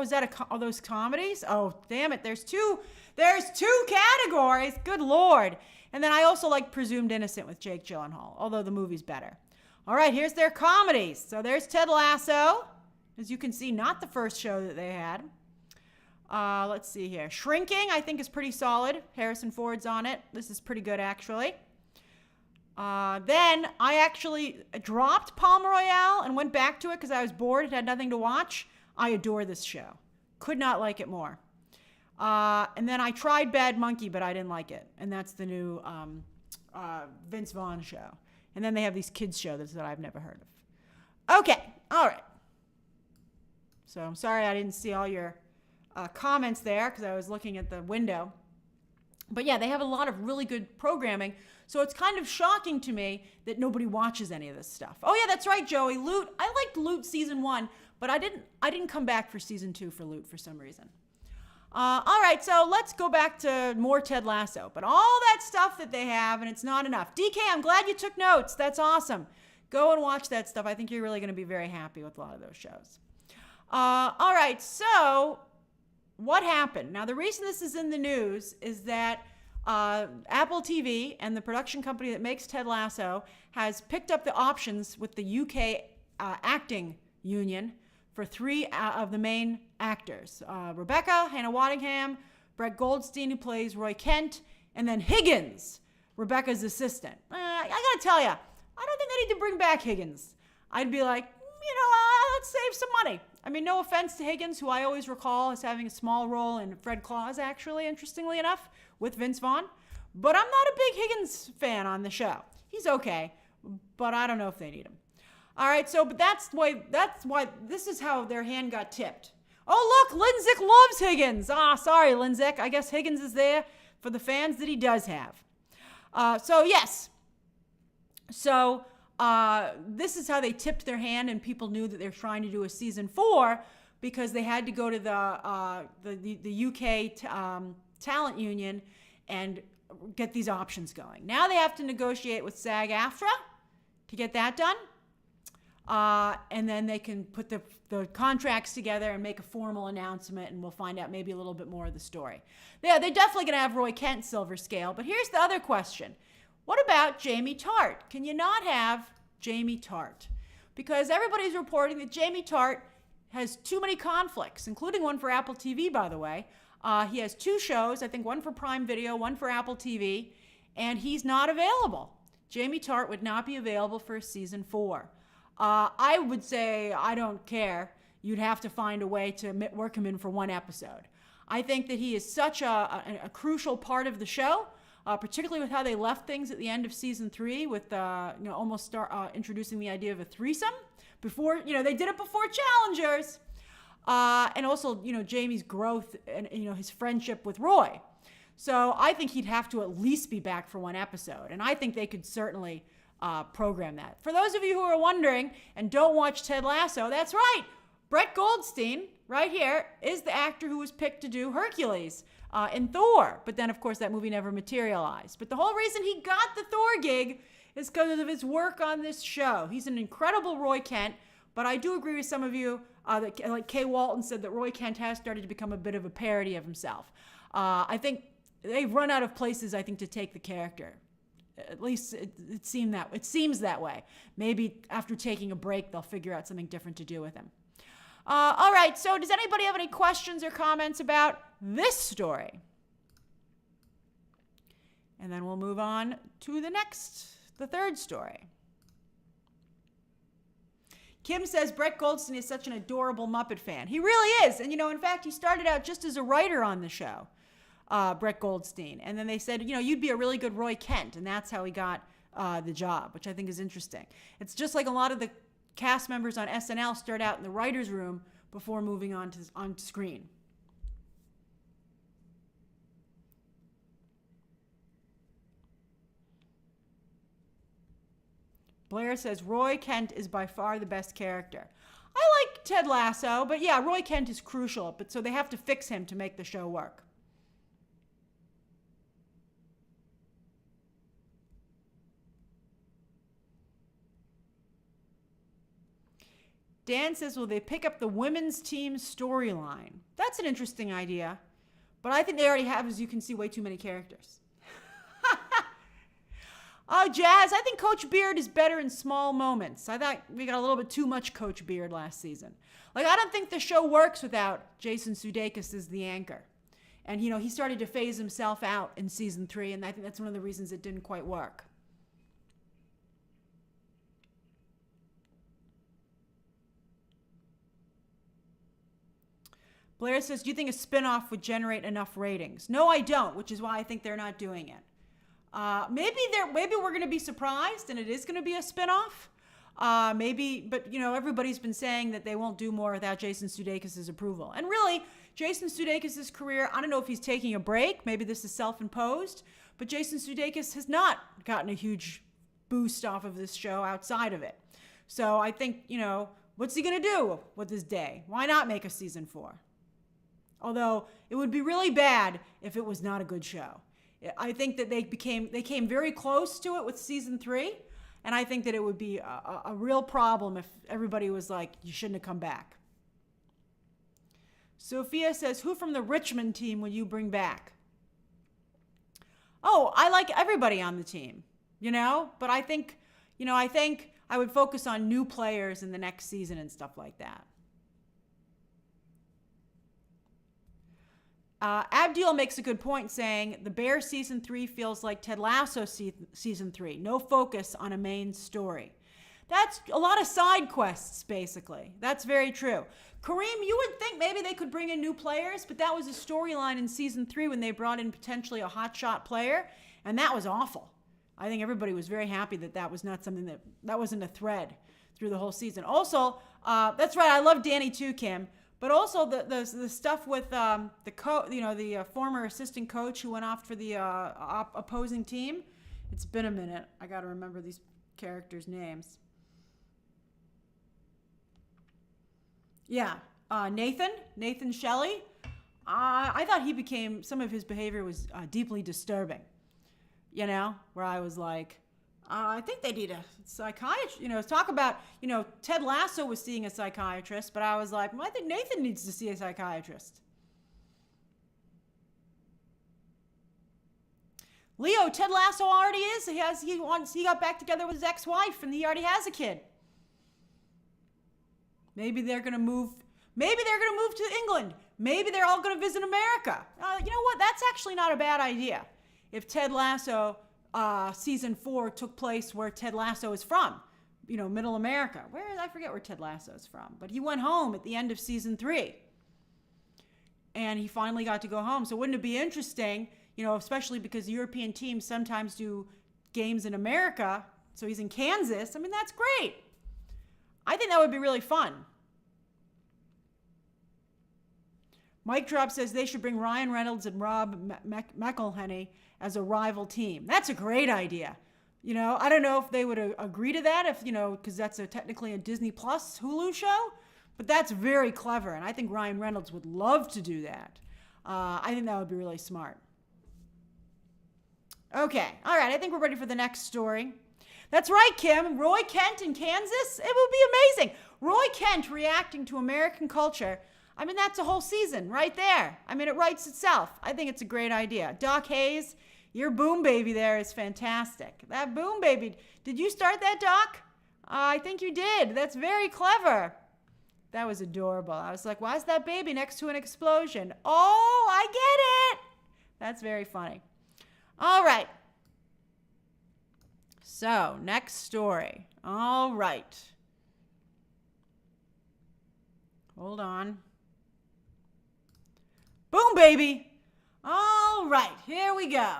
Is that those comedies? Oh, damn it. There's two categories. Good Lord. And then I also like Presumed Innocent with Jake Gyllenhaal, although the movie's better. All right, here's their comedies. So there's Ted Lasso. As you can see, not the first show that they had. Let's see here. Shrinking, I think, is pretty solid. Harrison Ford's on it. This is pretty good, actually. Then I actually dropped Palm Royale and went back to it because I was bored. It had nothing to watch. I adore this show. Could not like it more. And then I tried Bad Monkey, but I didn't like it. And that's the new Vince Vaughn show. And then they have these kids shows that I've never heard of. Okay, all right. So I'm sorry I didn't see all your comments there because I was looking at the window. But yeah, they have a lot of really good programming. So it's kind of shocking to me that nobody watches any of this stuff. Oh yeah, that's right, Joey. Loot. I liked Loot season 1, but I didn't come back for season 2 for Loot for some reason. All right, so let's go back to more Ted Lasso. But all that stuff that they have, and it's not enough. DK, I'm glad you took notes. That's awesome. Go and watch that stuff. I think you're really going to be very happy with a lot of those shows. All right, so what happened? Now, the reason this is in the news is that Apple TV and the production company that makes Ted Lasso has picked up the options with the UK acting union for 3 of the main actors. Rebecca, Hannah Waddingham, Brett Goldstein, who plays Roy Kent, and then Higgins, Rebecca's assistant. I gotta tell you, I don't think they need to bring back Higgins. I'd be like, let's save some money. I mean, no offense to Higgins, who I always recall as having a small role in Fred Claus, actually, interestingly enough, with Vince Vaughn. But I'm not a big Higgins fan on the show. He's okay, but I don't know if they need him. All right, but that's why this is how their hand got tipped. Oh, look, Linzick loves Higgins. Sorry, Linzick. I guess Higgins is there for the fans that he does have. Yes. So this is how they tipped their hand, and people knew that they were trying to do a season 4 because they had to go to the UK talent union and get these options going. Now they have to negotiate with SAG-AFTRA, to get that done. And then they can put the contracts together and make a formal announcement, and we'll find out maybe a little bit more of the story. Yeah, they're definitely going to have Roy Kent Silver Scale, but here's the other question. What about Jamie Tart? Can you not have Jamie Tart? Because everybody's reporting that Jamie Tart has too many conflicts, including one for Apple TV, by the way. He has 2 shows, I think one for Prime Video, one for Apple TV, and he's not available. Jamie Tart would not be available for season 4. I would say, I don't care. You'd have to find a way to work him in for 1 episode. I think that he is such a crucial part of the show, particularly with how they left things at the end of season 3 with almost introducing the idea of a threesome. Before, they did it before Challengers. And also, Jamie's growth and, his friendship with Roy. So I think he'd have to at least be back for 1 episode. And I think they could certainly program that. For those of you who are wondering and don't watch Ted Lasso, that's right. Brett Goldstein, right here, is the actor who was picked to do Hercules in Thor. But then, of course, that movie never materialized. But the whole reason he got the Thor gig is because of his work on this show. He's an incredible Roy Kent. But I do agree with some of you that, like Kay Walton said, that Roy Kent has started to become a bit of a parody of himself. I think they've run out of places, I think, to take the character. At least it seems that way. Maybe after taking a break, they'll figure out something different to do with him. All right, so does anybody have any questions or comments about this story? And then we'll move on to the third story. Kim says Brett Goldstein is such an adorable Muppet fan. He really is. And, in fact, he started out just as a writer on the show. Brett Goldstein. And then they said, you'd be a really good Roy Kent. And that's how he got the job, which I think is interesting. It's just like a lot of the cast members on SNL start out in the writer's room before moving on screen. Blair says Roy Kent is by far the best character. I like Ted Lasso, but yeah, Roy Kent is crucial. But so they have to fix him to make the show work. Dan says, will they pick up the women's team storyline? That's an interesting idea. But I think they already have, as you can see, way too many characters. Oh, Jazz, I think Coach Beard is better in small moments. I thought we got a little bit too much Coach Beard last season. I don't think the show works without Jason Sudeikis as the anchor. And, he started to phase himself out in season 3, and I think that's one of the reasons it didn't quite work. Blair says, do you think a spinoff would generate enough ratings? No, I don't, which is why I think they're not doing it. Maybe we're going to be surprised and it is going to be a spinoff. But everybody's been saying that they won't do more without Jason Sudeikis' approval. And really, Jason Sudeikis' career, I don't know if he's taking a break. Maybe this is self-imposed. But Jason Sudeikis has not gotten a huge boost off of this show outside of it. So I think, what's he going to do with his day? Why not make a season 4? Although it would be really bad if it was not a good show. I think that they came very close to it with season 3, and I think that it would be a real problem if everybody was like, you shouldn't have come back. Sophia says, who from the Richmond team will you bring back? Oh, I like everybody on the team, but I think I would focus on new players in the next season and stuff like that. Abdul makes a good point saying the Bear season 3 feels like Ted Lasso season 3. No focus on a main story. That's a lot of side quests, basically. That's very true. Kareem, you would think maybe they could bring in new players, but that was a storyline in season 3 when they brought in potentially a hotshot player, and that was awful. I think everybody was very happy that was not something that wasn't a thread through the whole season. Also, that's right, I love Danny too, Kim. But also the stuff with the former assistant coach who went off for the opposing team. It's been a minute. I got to remember these characters' names. Yeah, Nathan Shelley. I thought some of his behavior was deeply disturbing. Where I was like, I think they need a psychiatrist. Talk about, Ted Lasso was seeing a psychiatrist, but I was like, well, I think Nathan needs to see a psychiatrist. Leo, Ted Lasso already is. He got back together with his ex-wife, and he already has a kid. Maybe they're gonna move to England. Maybe they're all gonna visit America. You know what? That's actually not a bad idea. If Ted Lasso season 4 took place where Ted Lasso is from, middle America. I forget where Ted Lasso is from, but he went home at the end of season 3. And he finally got to go home. So wouldn't it be interesting, especially because European teams sometimes do games in America. So he's in Kansas. I mean, that's great. I think that would be really fun. Mike Drop says they should bring Ryan Reynolds and Rob McElhenney as a rival team. That's a great idea. I don't know if they would agree to that because that's technically a Disney Plus Hulu show, but that's very clever. And I think Ryan Reynolds would love to do that. I think that would be really smart. Okay. All right. I think we're ready for the next story. That's right, Kim. Roy Kent in Kansas. It would be amazing. Roy Kent reacting to American culture. I mean, that's a whole season right there. I mean, it writes itself. I think it's a great idea. Doc Hayes, your Boom Baby there is fantastic. That Boom Baby, did you start that, Doc? I think you did. That's very clever. That was adorable. I was like, why is that baby next to an explosion? Oh, I get it. That's very funny. All right. So, next story. All right. Hold on. Boom, baby. All right, here we go.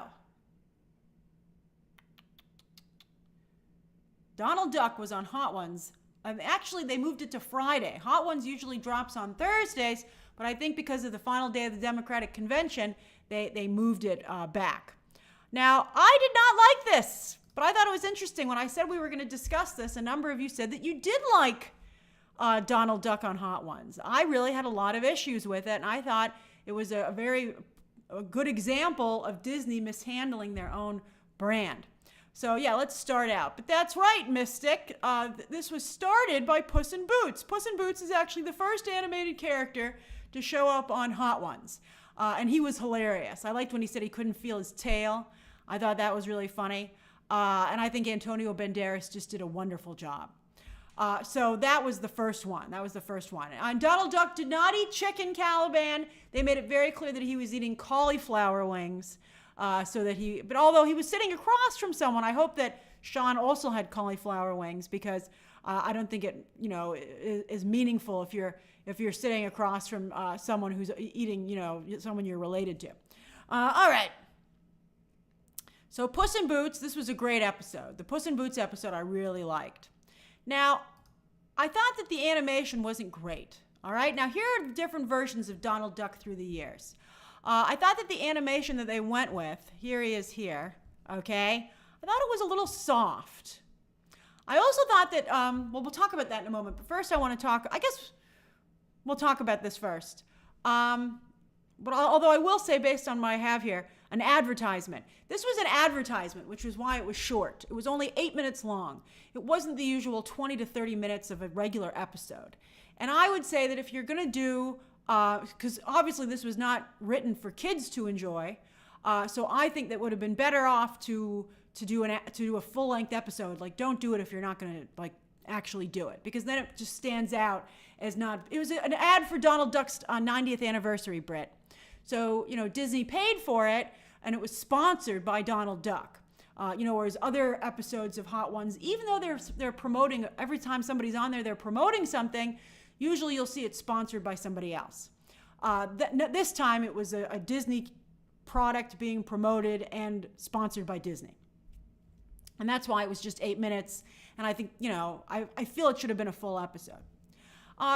Donald Duck was on Hot Ones. Actually, they moved it to Friday. Hot Ones usually drops on Thursdays, but I think because of the final day of the Democratic Convention, they moved it back. Now, I did not like this, but I thought it was interesting. When I said we were going to discuss this, a number of you said that you did like Donald Duck on Hot Ones. I really had a lot of issues with it, and I thought it was a very good example of Disney mishandling their own brand. So yeah, let's start out. But that's right, Mystic. This was started by Puss in Boots. Puss in Boots is actually the first animated character to show up on Hot Ones. And he was hilarious. I liked when he said he couldn't feel his tail. I thought that was really funny. And I think Antonio Banderas just did a wonderful job. So that was the first one. And Donald Duck did not eat chicken, Caliban. They made it very clear that he was eating cauliflower wings. But although he was sitting across from someone, I hope that Sean also had cauliflower wings, because I don't think it, is meaningful if you're sitting across from someone who's eating, someone you're related to. All right. So Puss in Boots, this was a great episode. The Puss in Boots episode I really liked. Now, I thought that the animation wasn't great. All right. Now, here are different versions of Donald Duck through the years. I thought that the animation that they went with, here he is here, okay, I thought it was a little soft. I also thought that, we'll talk about that in a moment, but first I guess we'll talk about this first. But although I will say, based on what I have here, an advertisement. This was an advertisement, which is why it was short. It was only 8 minutes long. It wasn't the usual 20 to 30 minutes of a regular episode. And I would say that if you're going to do, because obviously this was not written for kids to enjoy, so I think that would have been better off to do a full-length episode. Like, don't do it if you're not going to actually do it, because then it just stands out as not. It was an ad for Donald Duck's 90th anniversary, Britt. So, Disney paid for it, and it was sponsored by Donald Duck. Whereas other episodes of Hot Ones, even though they're promoting, every time somebody's on there, they're promoting something, usually you'll see it sponsored by somebody else. This time it was a Disney product being promoted and sponsored by Disney. And that's why it was just 8 minutes, and I think, I feel it should have been a full episode.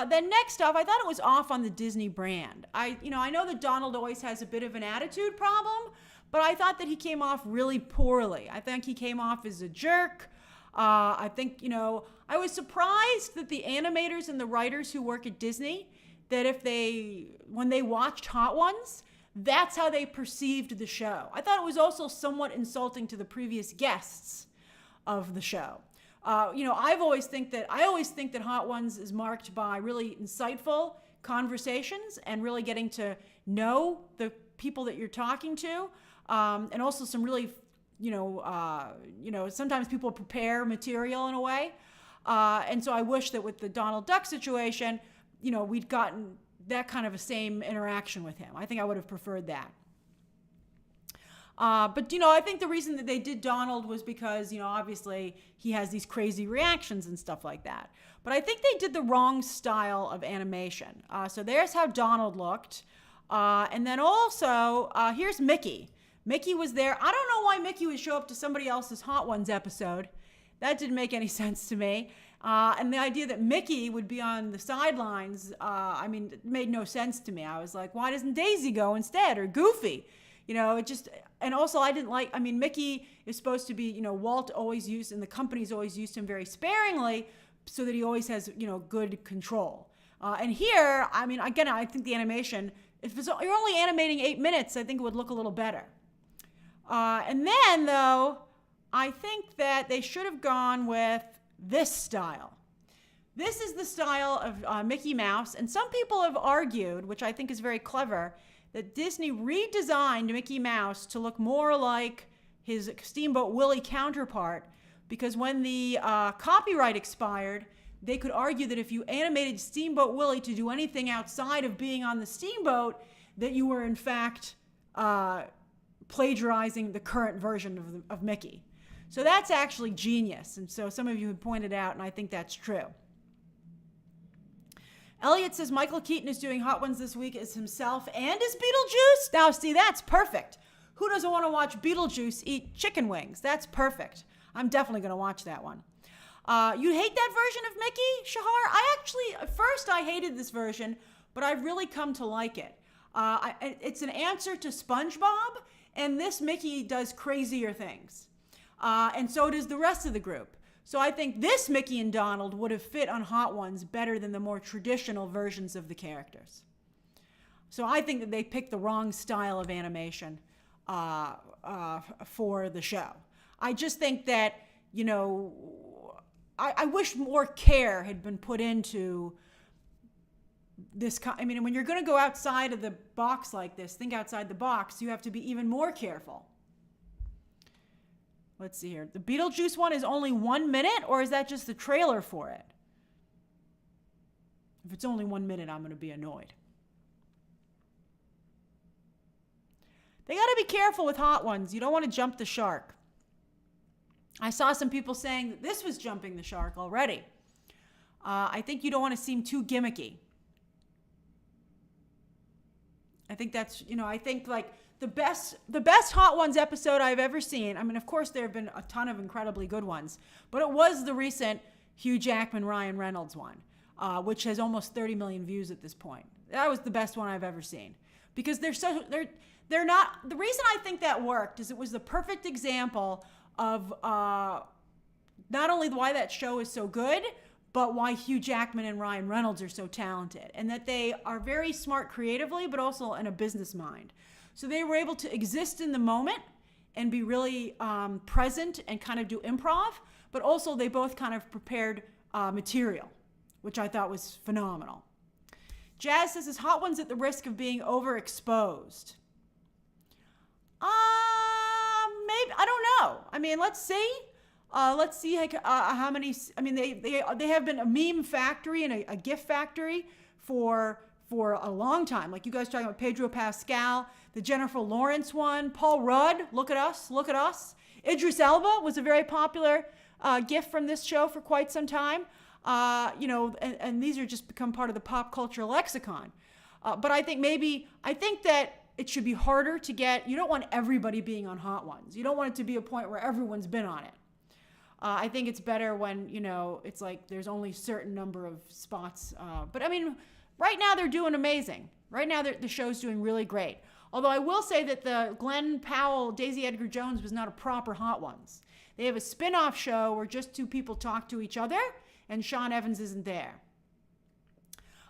Then next up, I thought it was off on the Disney brand. I know that Donald always has a bit of an attitude problem, but I thought that he came off really poorly. I think he came off as a jerk. I think, I was surprised that the animators and the writers who work at Disney, that when they watched Hot Ones, that's how they perceived the show. I thought it was also somewhat insulting to the previous guests. of the show. I always think that Hot Ones is marked by really insightful conversations and really getting to know the people that you're talking to, and also some really, sometimes people prepare material in a way, and so I wish that with the Donald Duck situation, we'd gotten that kind of a same interaction with him. I think I would have preferred that. But I think the reason that they did Donald was because, obviously he has these crazy reactions and stuff like that. But I think they did the wrong style of animation. So there's how Donald looked. And then also, here's Mickey. Mickey was there. I don't know why Mickey would show up to somebody else's Hot Ones episode. That didn't make any sense to me. And the idea that Mickey would be on the sidelines, it made no sense to me. I was like, why doesn't Daisy go instead, or Goofy? And also I didn't like, Mickey is supposed to be, Walt always used, and the company's always used him very sparingly so that he always has, good control. And here, again, I think the animation, if you're only animating 8 minutes, I think it would look a little better. And then, though, I think that they should have gone with this style. This is the style of Mickey Mouse, and some people have argued, which I think is very clever, that Disney redesigned Mickey Mouse to look more like his Steamboat Willie counterpart, because when the copyright expired, they could argue that if you animated Steamboat Willie to do anything outside of being on the steamboat, that you were in fact plagiarizing the current version of Mickey. So that's actually genius, and so some of you have pointed out, and I think that's true. Elliot says Michael Keaton is doing Hot Ones this week as himself and as Beetlejuice. Now, see, that's perfect. Who doesn't want to watch Beetlejuice eat chicken wings? That's perfect. I'm definitely going to watch that one. You hate that version of Mickey, Shahar? At first I hated this version, but I've really come to like it. It's an answer to SpongeBob, and this Mickey does crazier things. And so does the rest of the group. So I think this Mickey and Donald would have fit on Hot Ones better than the more traditional versions of the characters. So I think that they picked the wrong style of animation for the show. I just think that, I wish more care had been put into this. When you're going to go outside of the box like this, think outside the box, you have to be even more careful. Let's see here. The Beetlejuice one is only 1 minute, or is that just the trailer for it? If it's only 1 minute, I'm going to be annoyed. They got to be careful with Hot Ones. You don't want to jump the shark. I saw some people saying that this was jumping the shark already. I think you don't want to seem too gimmicky. I think that's, I think like the best Hot Ones episode I've ever seen. Of course, there have been a ton of incredibly good ones, but it was the recent Hugh Jackman, Ryan Reynolds one, which has almost 30 million views at this point. That was the best one I've ever seen, because they're not. The reason I think that worked is it was the perfect example of not only why that show is so good, but why Hugh Jackman and Ryan Reynolds are so talented, and that they are very smart creatively, but also in a business mind. So they were able to exist in the moment and be really present and kind of do improv, but also they both kind of prepared material, which I thought was phenomenal. Jazz says, is Hot Ones at the risk of being overexposed? Maybe, I don't know. Let's see. Let's see how many. They have been a meme factory and a GIF factory for a long time. Like you guys talking about Pedro Pascal, the Jennifer Lawrence one, Paul Rudd. Look at us. Idris Elba was a very popular GIF from this show for quite some time. And these are just become part of the pop culture lexicon. But I think that it should be harder to get. You don't want everybody being on Hot Ones. You don't want it to be a point where everyone's been on it. I think it's better when, it's like there's only a certain number of spots. But right now they're doing amazing. Right now the show's doing really great. Although I will say that the Glenn Powell, Daisy Edgar Jones was not a proper Hot Ones. They have a spin-off show where just two people talk to each other and Sean Evans isn't there.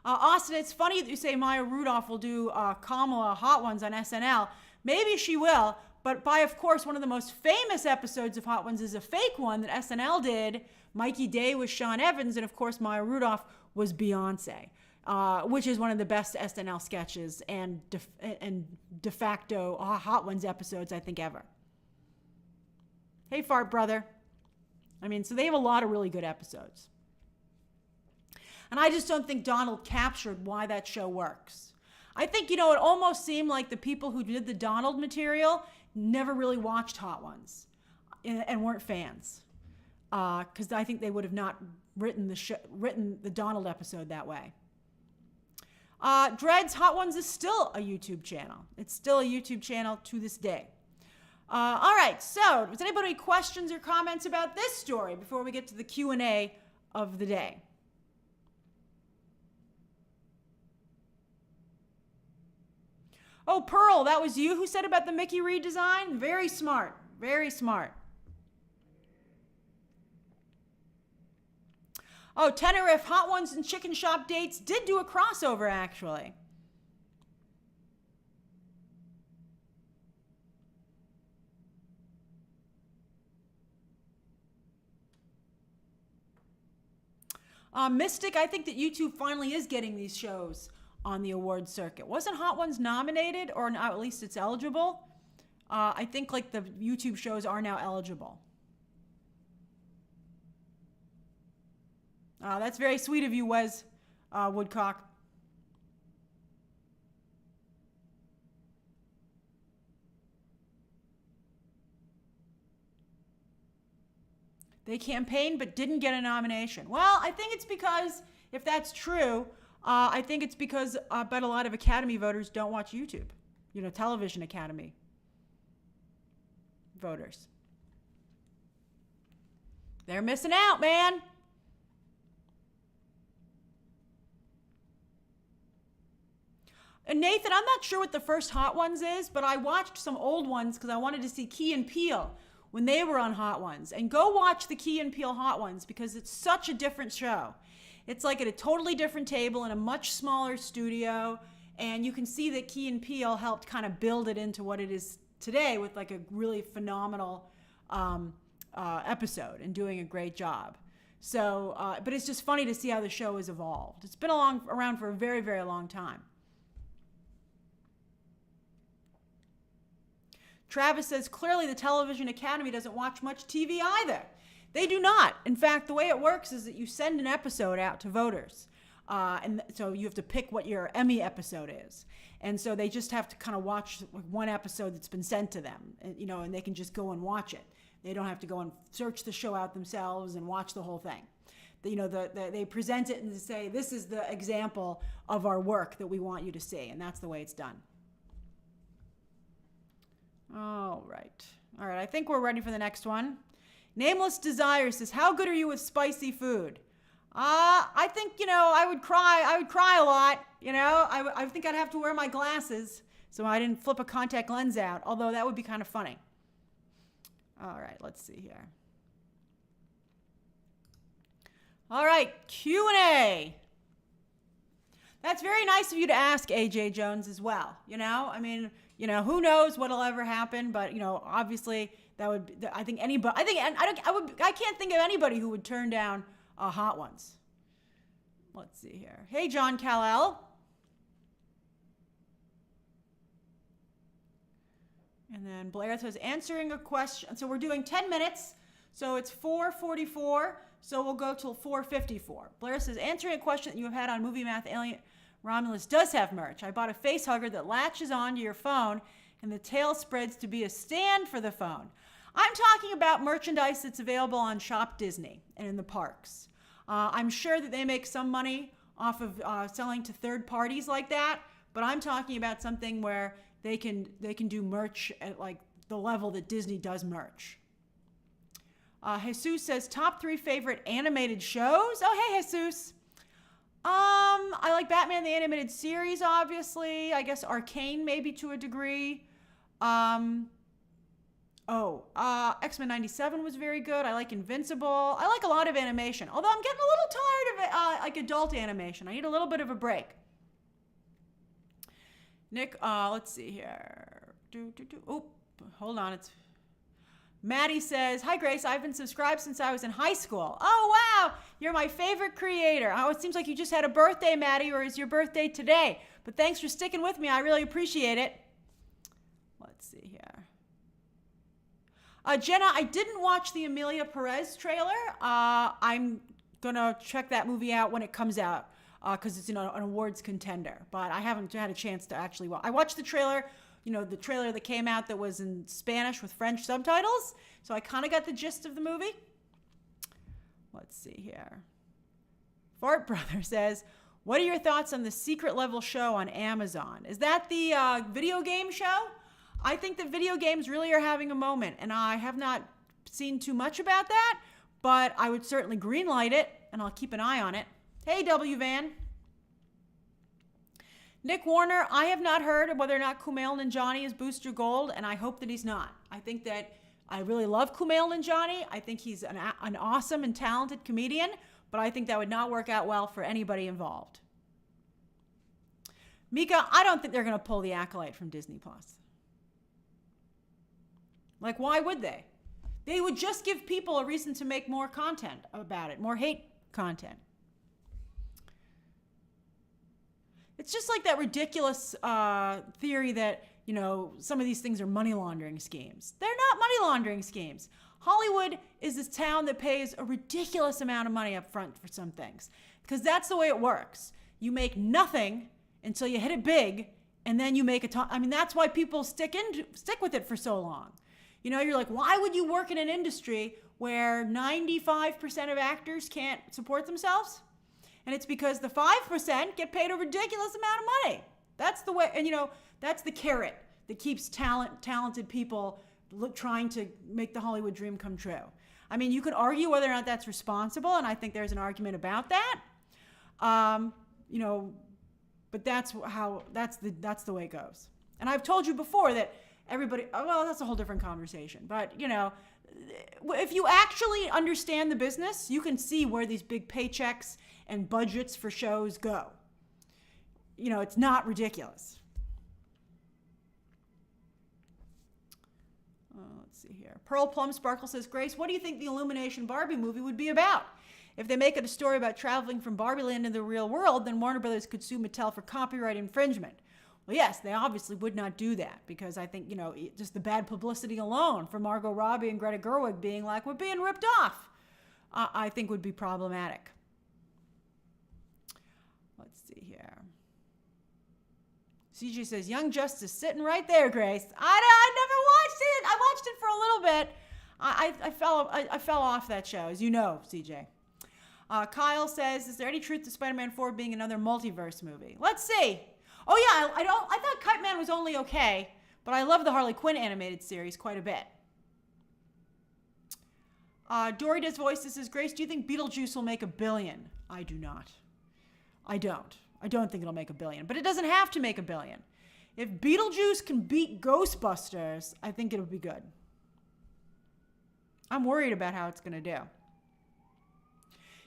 Austin, it's funny that you say Maya Rudolph will do Kamala Hot Ones on SNL. Maybe she will, but by, of course, one of the most famous episodes of Hot Ones is a fake one that SNL did. Mikey Day was Sean Evans, and of course Maya Rudolph was Beyonce, which is one of the best SNL sketches and de facto Hot Ones episodes I think ever. Hey, Fart Brother. I mean, so they have a lot of really good episodes. And I just don't think Donald captured why that show works. I think, it almost seemed like the people who did the Donald material never really watched Hot Ones and weren't fans. Because I think they would have not written the Donald episode that way. Dread's Hot Ones is still a YouTube channel. It's still a YouTube channel to this day. All right, so does anybody have any questions or comments about this story before we get to the Q&A of the day? Oh, Pearl, that was you who said about the Mickey redesign? Very smart. Very smart. Oh, Tenerife, Hot Ones and Chicken Shop Dates did do a crossover, actually. Mystic, I think that YouTube finally is getting these shows on the award circuit. Wasn't Hot Ones nominated, or at least it's eligible? I think like the YouTube shows are now eligible. That's very sweet of you, Wes Woodcock. They campaigned but didn't get a nomination. Well, I think it's because, if that's true, I think it's because I bet a lot of Academy voters don't watch YouTube. Television Academy voters. They're missing out, man. And Nathan, I'm not sure what the first Hot Ones is, but I watched some old ones because I wanted to see Key and Peele when they were on Hot Ones. And go watch the Key and Peele Hot Ones because it's such a different show. It's like at a totally different table in a much smaller studio. And you can see that Key and Peele helped kind of build it into what it is today with like a really phenomenal episode and doing a great job. So, but it's just funny to see how the show has evolved. It's been around for a very, very long time. Travis says, clearly the Television Academy doesn't watch much TV either. They do not. In fact, the way it works is that you send an episode out to voters. And so you have to pick what your Emmy episode is. And so they just have to kind of watch one episode that's been sent to them, and they can just go and watch it. They don't have to go and search the show out themselves and watch the whole thing. They present it and say, this is the example of our work that we want you to see. And that's the way it's done. All right. I think we're ready for the next one. Nameless Desire says, how good are you with spicy food? I think, I would cry a lot. I think I'd have to wear my glasses so I didn't flip a contact lens out, although that would be kind of funny. All right, let's see here. All right, Q&A. That's very nice of you to ask, AJ Jones, as well. Who knows what'll ever happen, but obviously that would. I think anybody. I can't think of anybody who would turn down Hot Ones. Let's see here. Hey, John Kal-El. And then Blair says, answering a question. So we're doing 10 minutes. So it's 4:44. So we'll go till 4:54. Blair says, answering a question that you have had on Movie Math Alien. Romulus does have merch. I bought a face hugger that latches onto your phone and the tail spreads to be a stand for the phone. I'm talking about merchandise that's available on Shop Disney and in the parks. I'm sure that they make some money off of selling to third parties like that, but I'm talking about something where they can do merch at like the level that Disney does merch. Jesus says, top 3 favorite animated shows? Oh, hey, Jesus. I like Batman the Animated Series, obviously. I guess Arcane, maybe to a degree. I Oh, X-Men 97 was very good. I like Invincible. I like a lot of animation. Although I'm getting a little tired of like adult animation. I need a little bit of a break. Nick, let's see here. Oh, hold on. It's Maddie says, hi, Grace. I've been subscribed since I was in high school. Oh, wow. You're my favorite creator. Oh, it seems like you just had a birthday, Maddie, or is your birthday today? But thanks for sticking with me. I really appreciate it. Let's see here. Jenna, I didn't watch the Emilia Perez trailer. I'm going to check that movie out when it comes out because it's an awards contender. But I haven't had a chance to actually watch. I watched the trailer, the trailer that came out that was in Spanish with French subtitles. So I kind of got the gist of the movie. Let's see here. Fart Brother says, what are your thoughts on the Secret Level show on Amazon? Is that the video game show? I think that video games really are having a moment, and I have not seen too much about that, but I would certainly greenlight it, and I'll keep an eye on it. Hey, W Van. Nick Warner, I have not heard of whether or not Kumail Nanjiani is Booster Gold, and I hope that he's not. I think that I really love Kumail Nanjiani. I think he's an awesome and talented comedian, but I think that would not work out well for anybody involved. Mika, I don't think they're going to pull the Acolyte from Disney+. Like, why would they? They would just give people a reason to make more content about it, more hate content. It's just like that ridiculous theory that, some of these things are money laundering schemes. They're not money laundering schemes. Hollywood is this town that pays a ridiculous amount of money up front for some things because that's the way it works. You make nothing until you hit it big, and then you make a ton. I mean, that's why people stick with it for so long. You're like, why would you work in an industry where 95% of actors can't support themselves? And it's because the 5% get paid a ridiculous amount of money. That's the way, and that's the carrot that keeps talented people trying to make the Hollywood dream come true. I mean, you could argue whether or not that's responsible, and I think there's an argument about that. But that's the way it goes. And I've told you before that everybody, well, that's a whole different conversation. But, if you actually understand the business, you can see where these big paychecks and budgets for shows go. It's not ridiculous. Let's see here. Pearl Plum Sparkle says, Grace, what do you think the Illumination Barbie movie would be about? If they make it a story about traveling from Barbie Land into the real world, then Warner Brothers could sue Mattel for copyright infringement. Well, yes, they obviously would not do that because I think, just the bad publicity alone for Margot Robbie and Greta Gerwig being like, we're being ripped off, I think would be problematic. Let's see here. CJ says, Young Justice sitting right there, Grace. I never watched it. I watched it for a little bit. I fell off that show, as you know, CJ. Kyle says, is there any truth to Spider-Man 4 being another multiverse movie? Let's see. Oh yeah, I thought Kite Man was only okay, but I love the Harley Quinn animated series quite a bit. Dory Does Voices says, Grace, do you think Beetlejuice will make $1 billion? I do not. I don't think it'll make $1 billion, but it doesn't have to make $1 billion. If Beetlejuice can beat Ghostbusters, I think it'll be good. I'm worried about how it's going to do.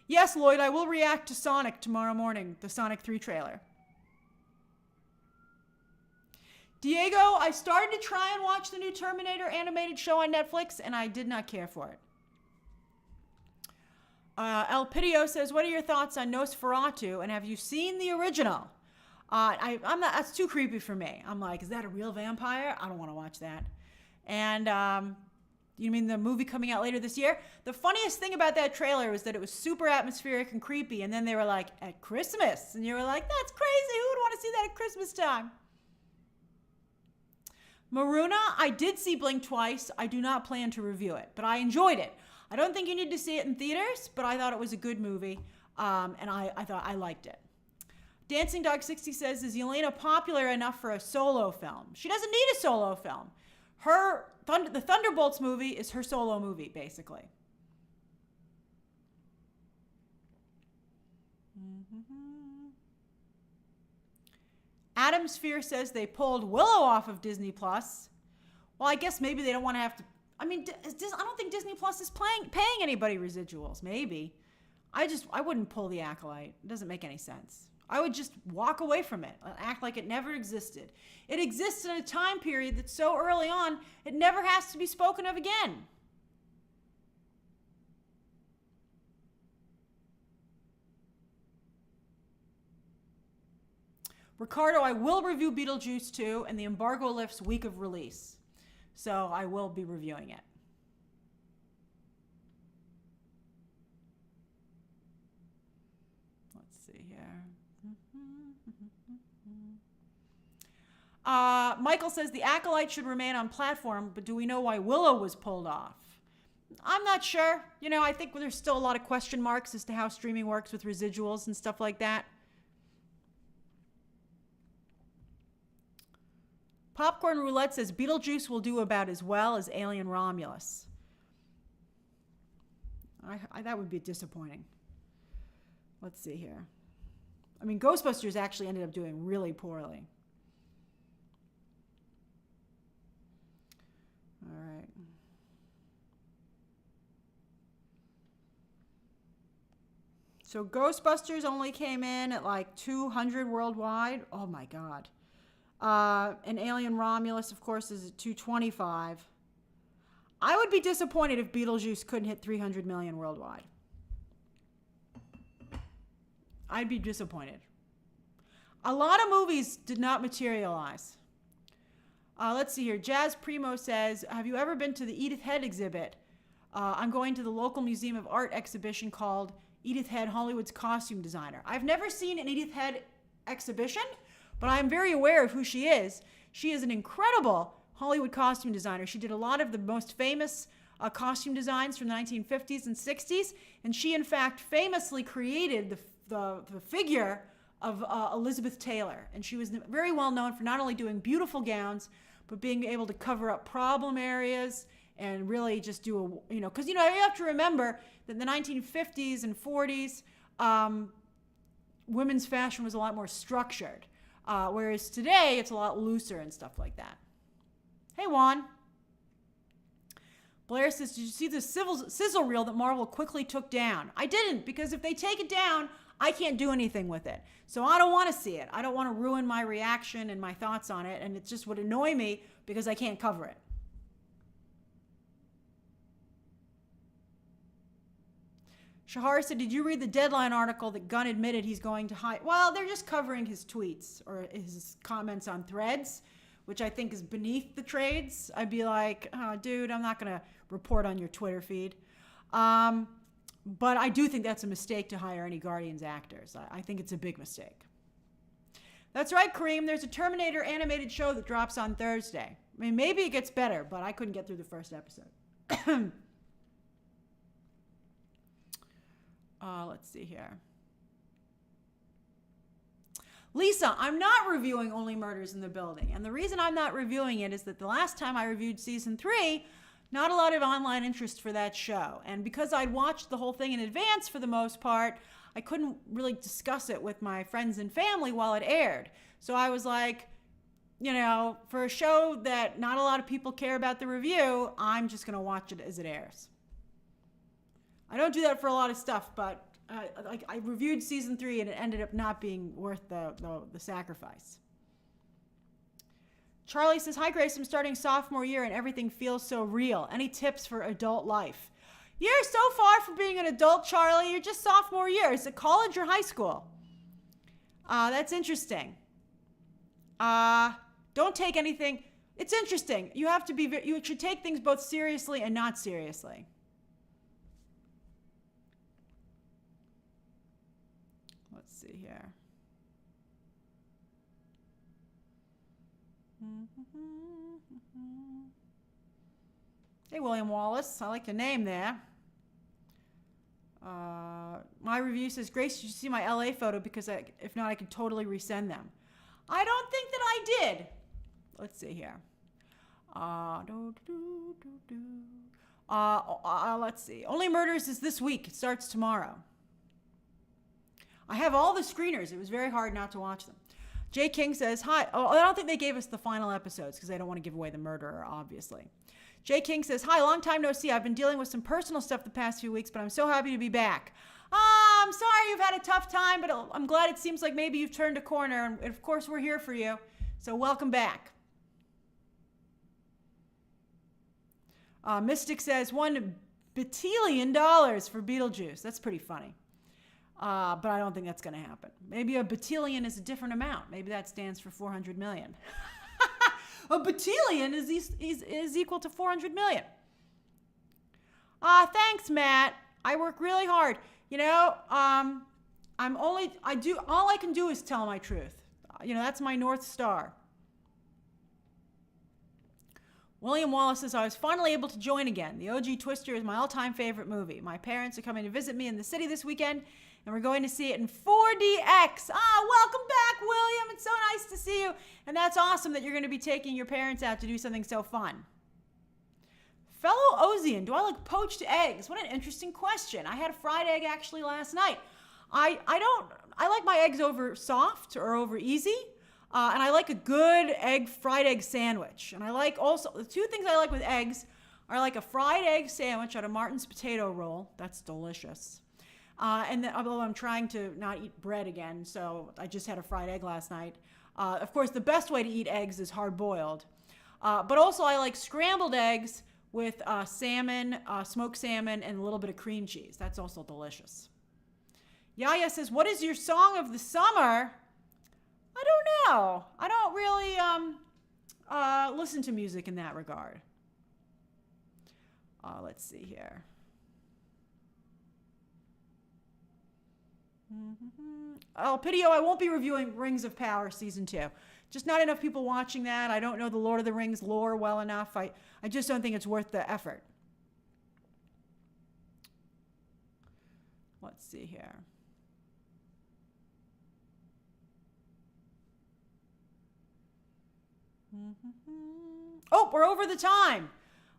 Yes, Lloyd, I will react to Sonic tomorrow morning, the Sonic 3 trailer. Diego, I started to try and watch the new Terminator animated show on Netflix, and I did not care for it. El Pidio says, what are your thoughts on Nosferatu, and have you seen the original? I'm not, that's too creepy for me. I'm like, is that a real vampire? I don't want to watch that. And you mean the movie coming out later this year? The funniest thing about that trailer was that it was super atmospheric and creepy, and then they were like, at Christmas. And you were like, that's crazy. Who would want to see that at Christmas time? Maruna, I did see Blink twice. I do not plan to review it, but I enjoyed it. I don't think you need to see it in theaters, but I thought it was a good movie, and I thought I liked it. Dancing Dog 60 says, is Yelena popular enough for a solo film? She doesn't need a solo film. The Thunderbolts movie is her solo movie, basically. Adam Sphere says they pulled Willow off of Disney+. Well, I guess maybe they don't want to have to I mean, I don't think Disney Plus is paying anybody residuals. Maybe. I wouldn't pull The Acolyte. It doesn't make any sense. I would just walk away from it and act like it never existed. It exists in a time period that's so early on, it never has to be spoken of again. Ricardo, I will review Beetlejuice 2, and the embargo lifts week of release. So I will be reviewing it. Let's see here. Michael says The Acolyte should remain on platform, but do we know why Willow was pulled off? I'm not sure. You know, I think there's still a lot of question marks as to how streaming works with residuals and stuff like that. Popcorn Roulette says Beetlejuice will do about as well as Alien Romulus. That would be disappointing. Let's see here. I mean, Ghostbusters actually ended up doing really poorly. All right. So Ghostbusters only came in at like 200 worldwide. Oh my God. And Alien Romulus, of course, is at 225. I would be disappointed if Beetlejuice couldn't hit 300 million worldwide. I'd be disappointed. A lot of movies did not materialize. Let's see here. Jazz Primo says, have you ever been to the Edith Head exhibit? I'm going to the local Museum of Art exhibition called Edith Head, Hollywood's Costume Designer. I've never seen an Edith Head exhibition, but I'm very aware of who she is. She is an incredible Hollywood costume designer. She did a lot of the most famous costume designs from the 1950s and 60s, and she, in fact, famously created the figure of Elizabeth Taylor. And she was very well known for not only doing beautiful gowns, but being able to cover up problem areas and really just do because you have to remember that in the 1950s and 40s, women's fashion was a lot more structured. Whereas today, it's a lot looser and stuff like that. Hey, Juan. Blair says, did you see the sizzle reel that Marvel quickly took down? I didn't, because if they take it down, I can't do anything with it. So I don't want to see it. I don't want to ruin my reaction and my thoughts on it, and it just would annoy me because I can't cover it. Shahar said, did you read the Deadline article that Gunn admitted he's going to hide? Well, they're just covering his tweets or his comments on Threads, which I think is beneath the trades. I'd be like, oh, dude, I'm not going to report on your Twitter feed. But I do think that's a mistake to hire any Guardians actors. I think it's a big mistake. That's right, Kareem. There's a Terminator animated show that drops on Thursday. I mean, maybe it gets better, but I couldn't get through the first episode. Let's see here. Lisa, I'm not reviewing Only Murders in the Building. And the reason I'm not reviewing it is that the last time I reviewed season 3, not a lot of online interest for that show. And because I'd watched the whole thing in advance for the most part, I couldn't really discuss it with my friends and family while it aired. So I was like, for a show that not a lot of people care about the review, I'm just going to watch it as it airs. I don't do that for a lot of stuff, but I reviewed season 3 and it ended up not being worth the sacrifice. Charlie says, hi Grace, I'm starting sophomore year and everything feels so real. Any tips for adult life? You're so far from being an adult, Charlie. You're just sophomore year. Is it college or high school? That's interesting. Don't take anything. It's interesting. You should take things both seriously and not seriously. Let's see here. Hey, William Wallace. I like your name there. My review says, Grace, did you see my LA photo? Because if not, I could totally resend them. I don't think that I did. Let's see here. Let's see. Only Murders is this week. It starts tomorrow. I have all the screeners. It was very hard not to watch them. Jay King says, hi. Oh, I don't think they gave us the final episodes because they don't want to give away the murderer, obviously. Jay King says, hi, long time no see. I've been dealing with some personal stuff the past few weeks, but I'm so happy to be back. I'm sorry you've had a tough time, but I'm glad it seems like maybe you've turned a corner. And of course, we're here for you. So welcome back. Mystic says, $1 batillion for Beetlejuice. That's pretty funny. But I don't think that's going to happen. Maybe a batillion is a different amount. Maybe that stands for 400 million. A batillion is equal to 400 million. Thanks, Matt. I work really hard. You know, all I can do is tell my truth. You know, that's my North Star. William Wallace says, I was finally able to join again. The OG Twister is my all-time favorite movie. My parents are coming to visit me in the city this weekend, and we're going to see it in 4DX. Welcome back, William. It's so nice to see you. And that's awesome that you're going to be taking your parents out to do something so fun. Fellow Ozian, do I like poached eggs? What an interesting question. I had a fried egg actually last night. I like my eggs over soft or over easy. And I like a good fried egg sandwich. And I like also, the two things I like with eggs are like a fried egg sandwich out of Martin's potato roll. That's delicious. And then, although I'm trying to not eat bread again, so I just had a fried egg last night. Of course, the best way to eat eggs is hard boiled. But also I like scrambled eggs with salmon, smoked salmon, and a little bit of cream cheese. That's also delicious. Yaya says, what is your song of the summer? I don't know. I don't really listen to music in that regard. Let's see here. Pidio, I won't be reviewing Rings of Power Season 2. Just not enough people watching that. I don't know the Lord of the Rings lore well enough. I just don't think it's worth the effort. Let's see here. Oh, we're over the time.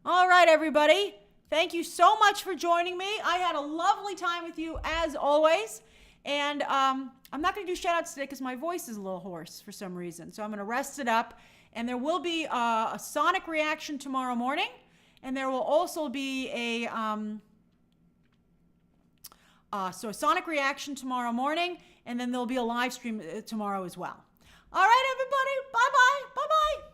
All right, everybody. Thank you so much for joining me. I had a lovely time with you as always. And I'm not going to do shout-outs today because my voice is a little hoarse for some reason. So I'm going to rest it up. And there will be a Sonic reaction tomorrow morning. And there will also be a Sonic reaction tomorrow morning. And then there'll be a live stream tomorrow as well. All right, everybody. Bye-bye. Bye-bye.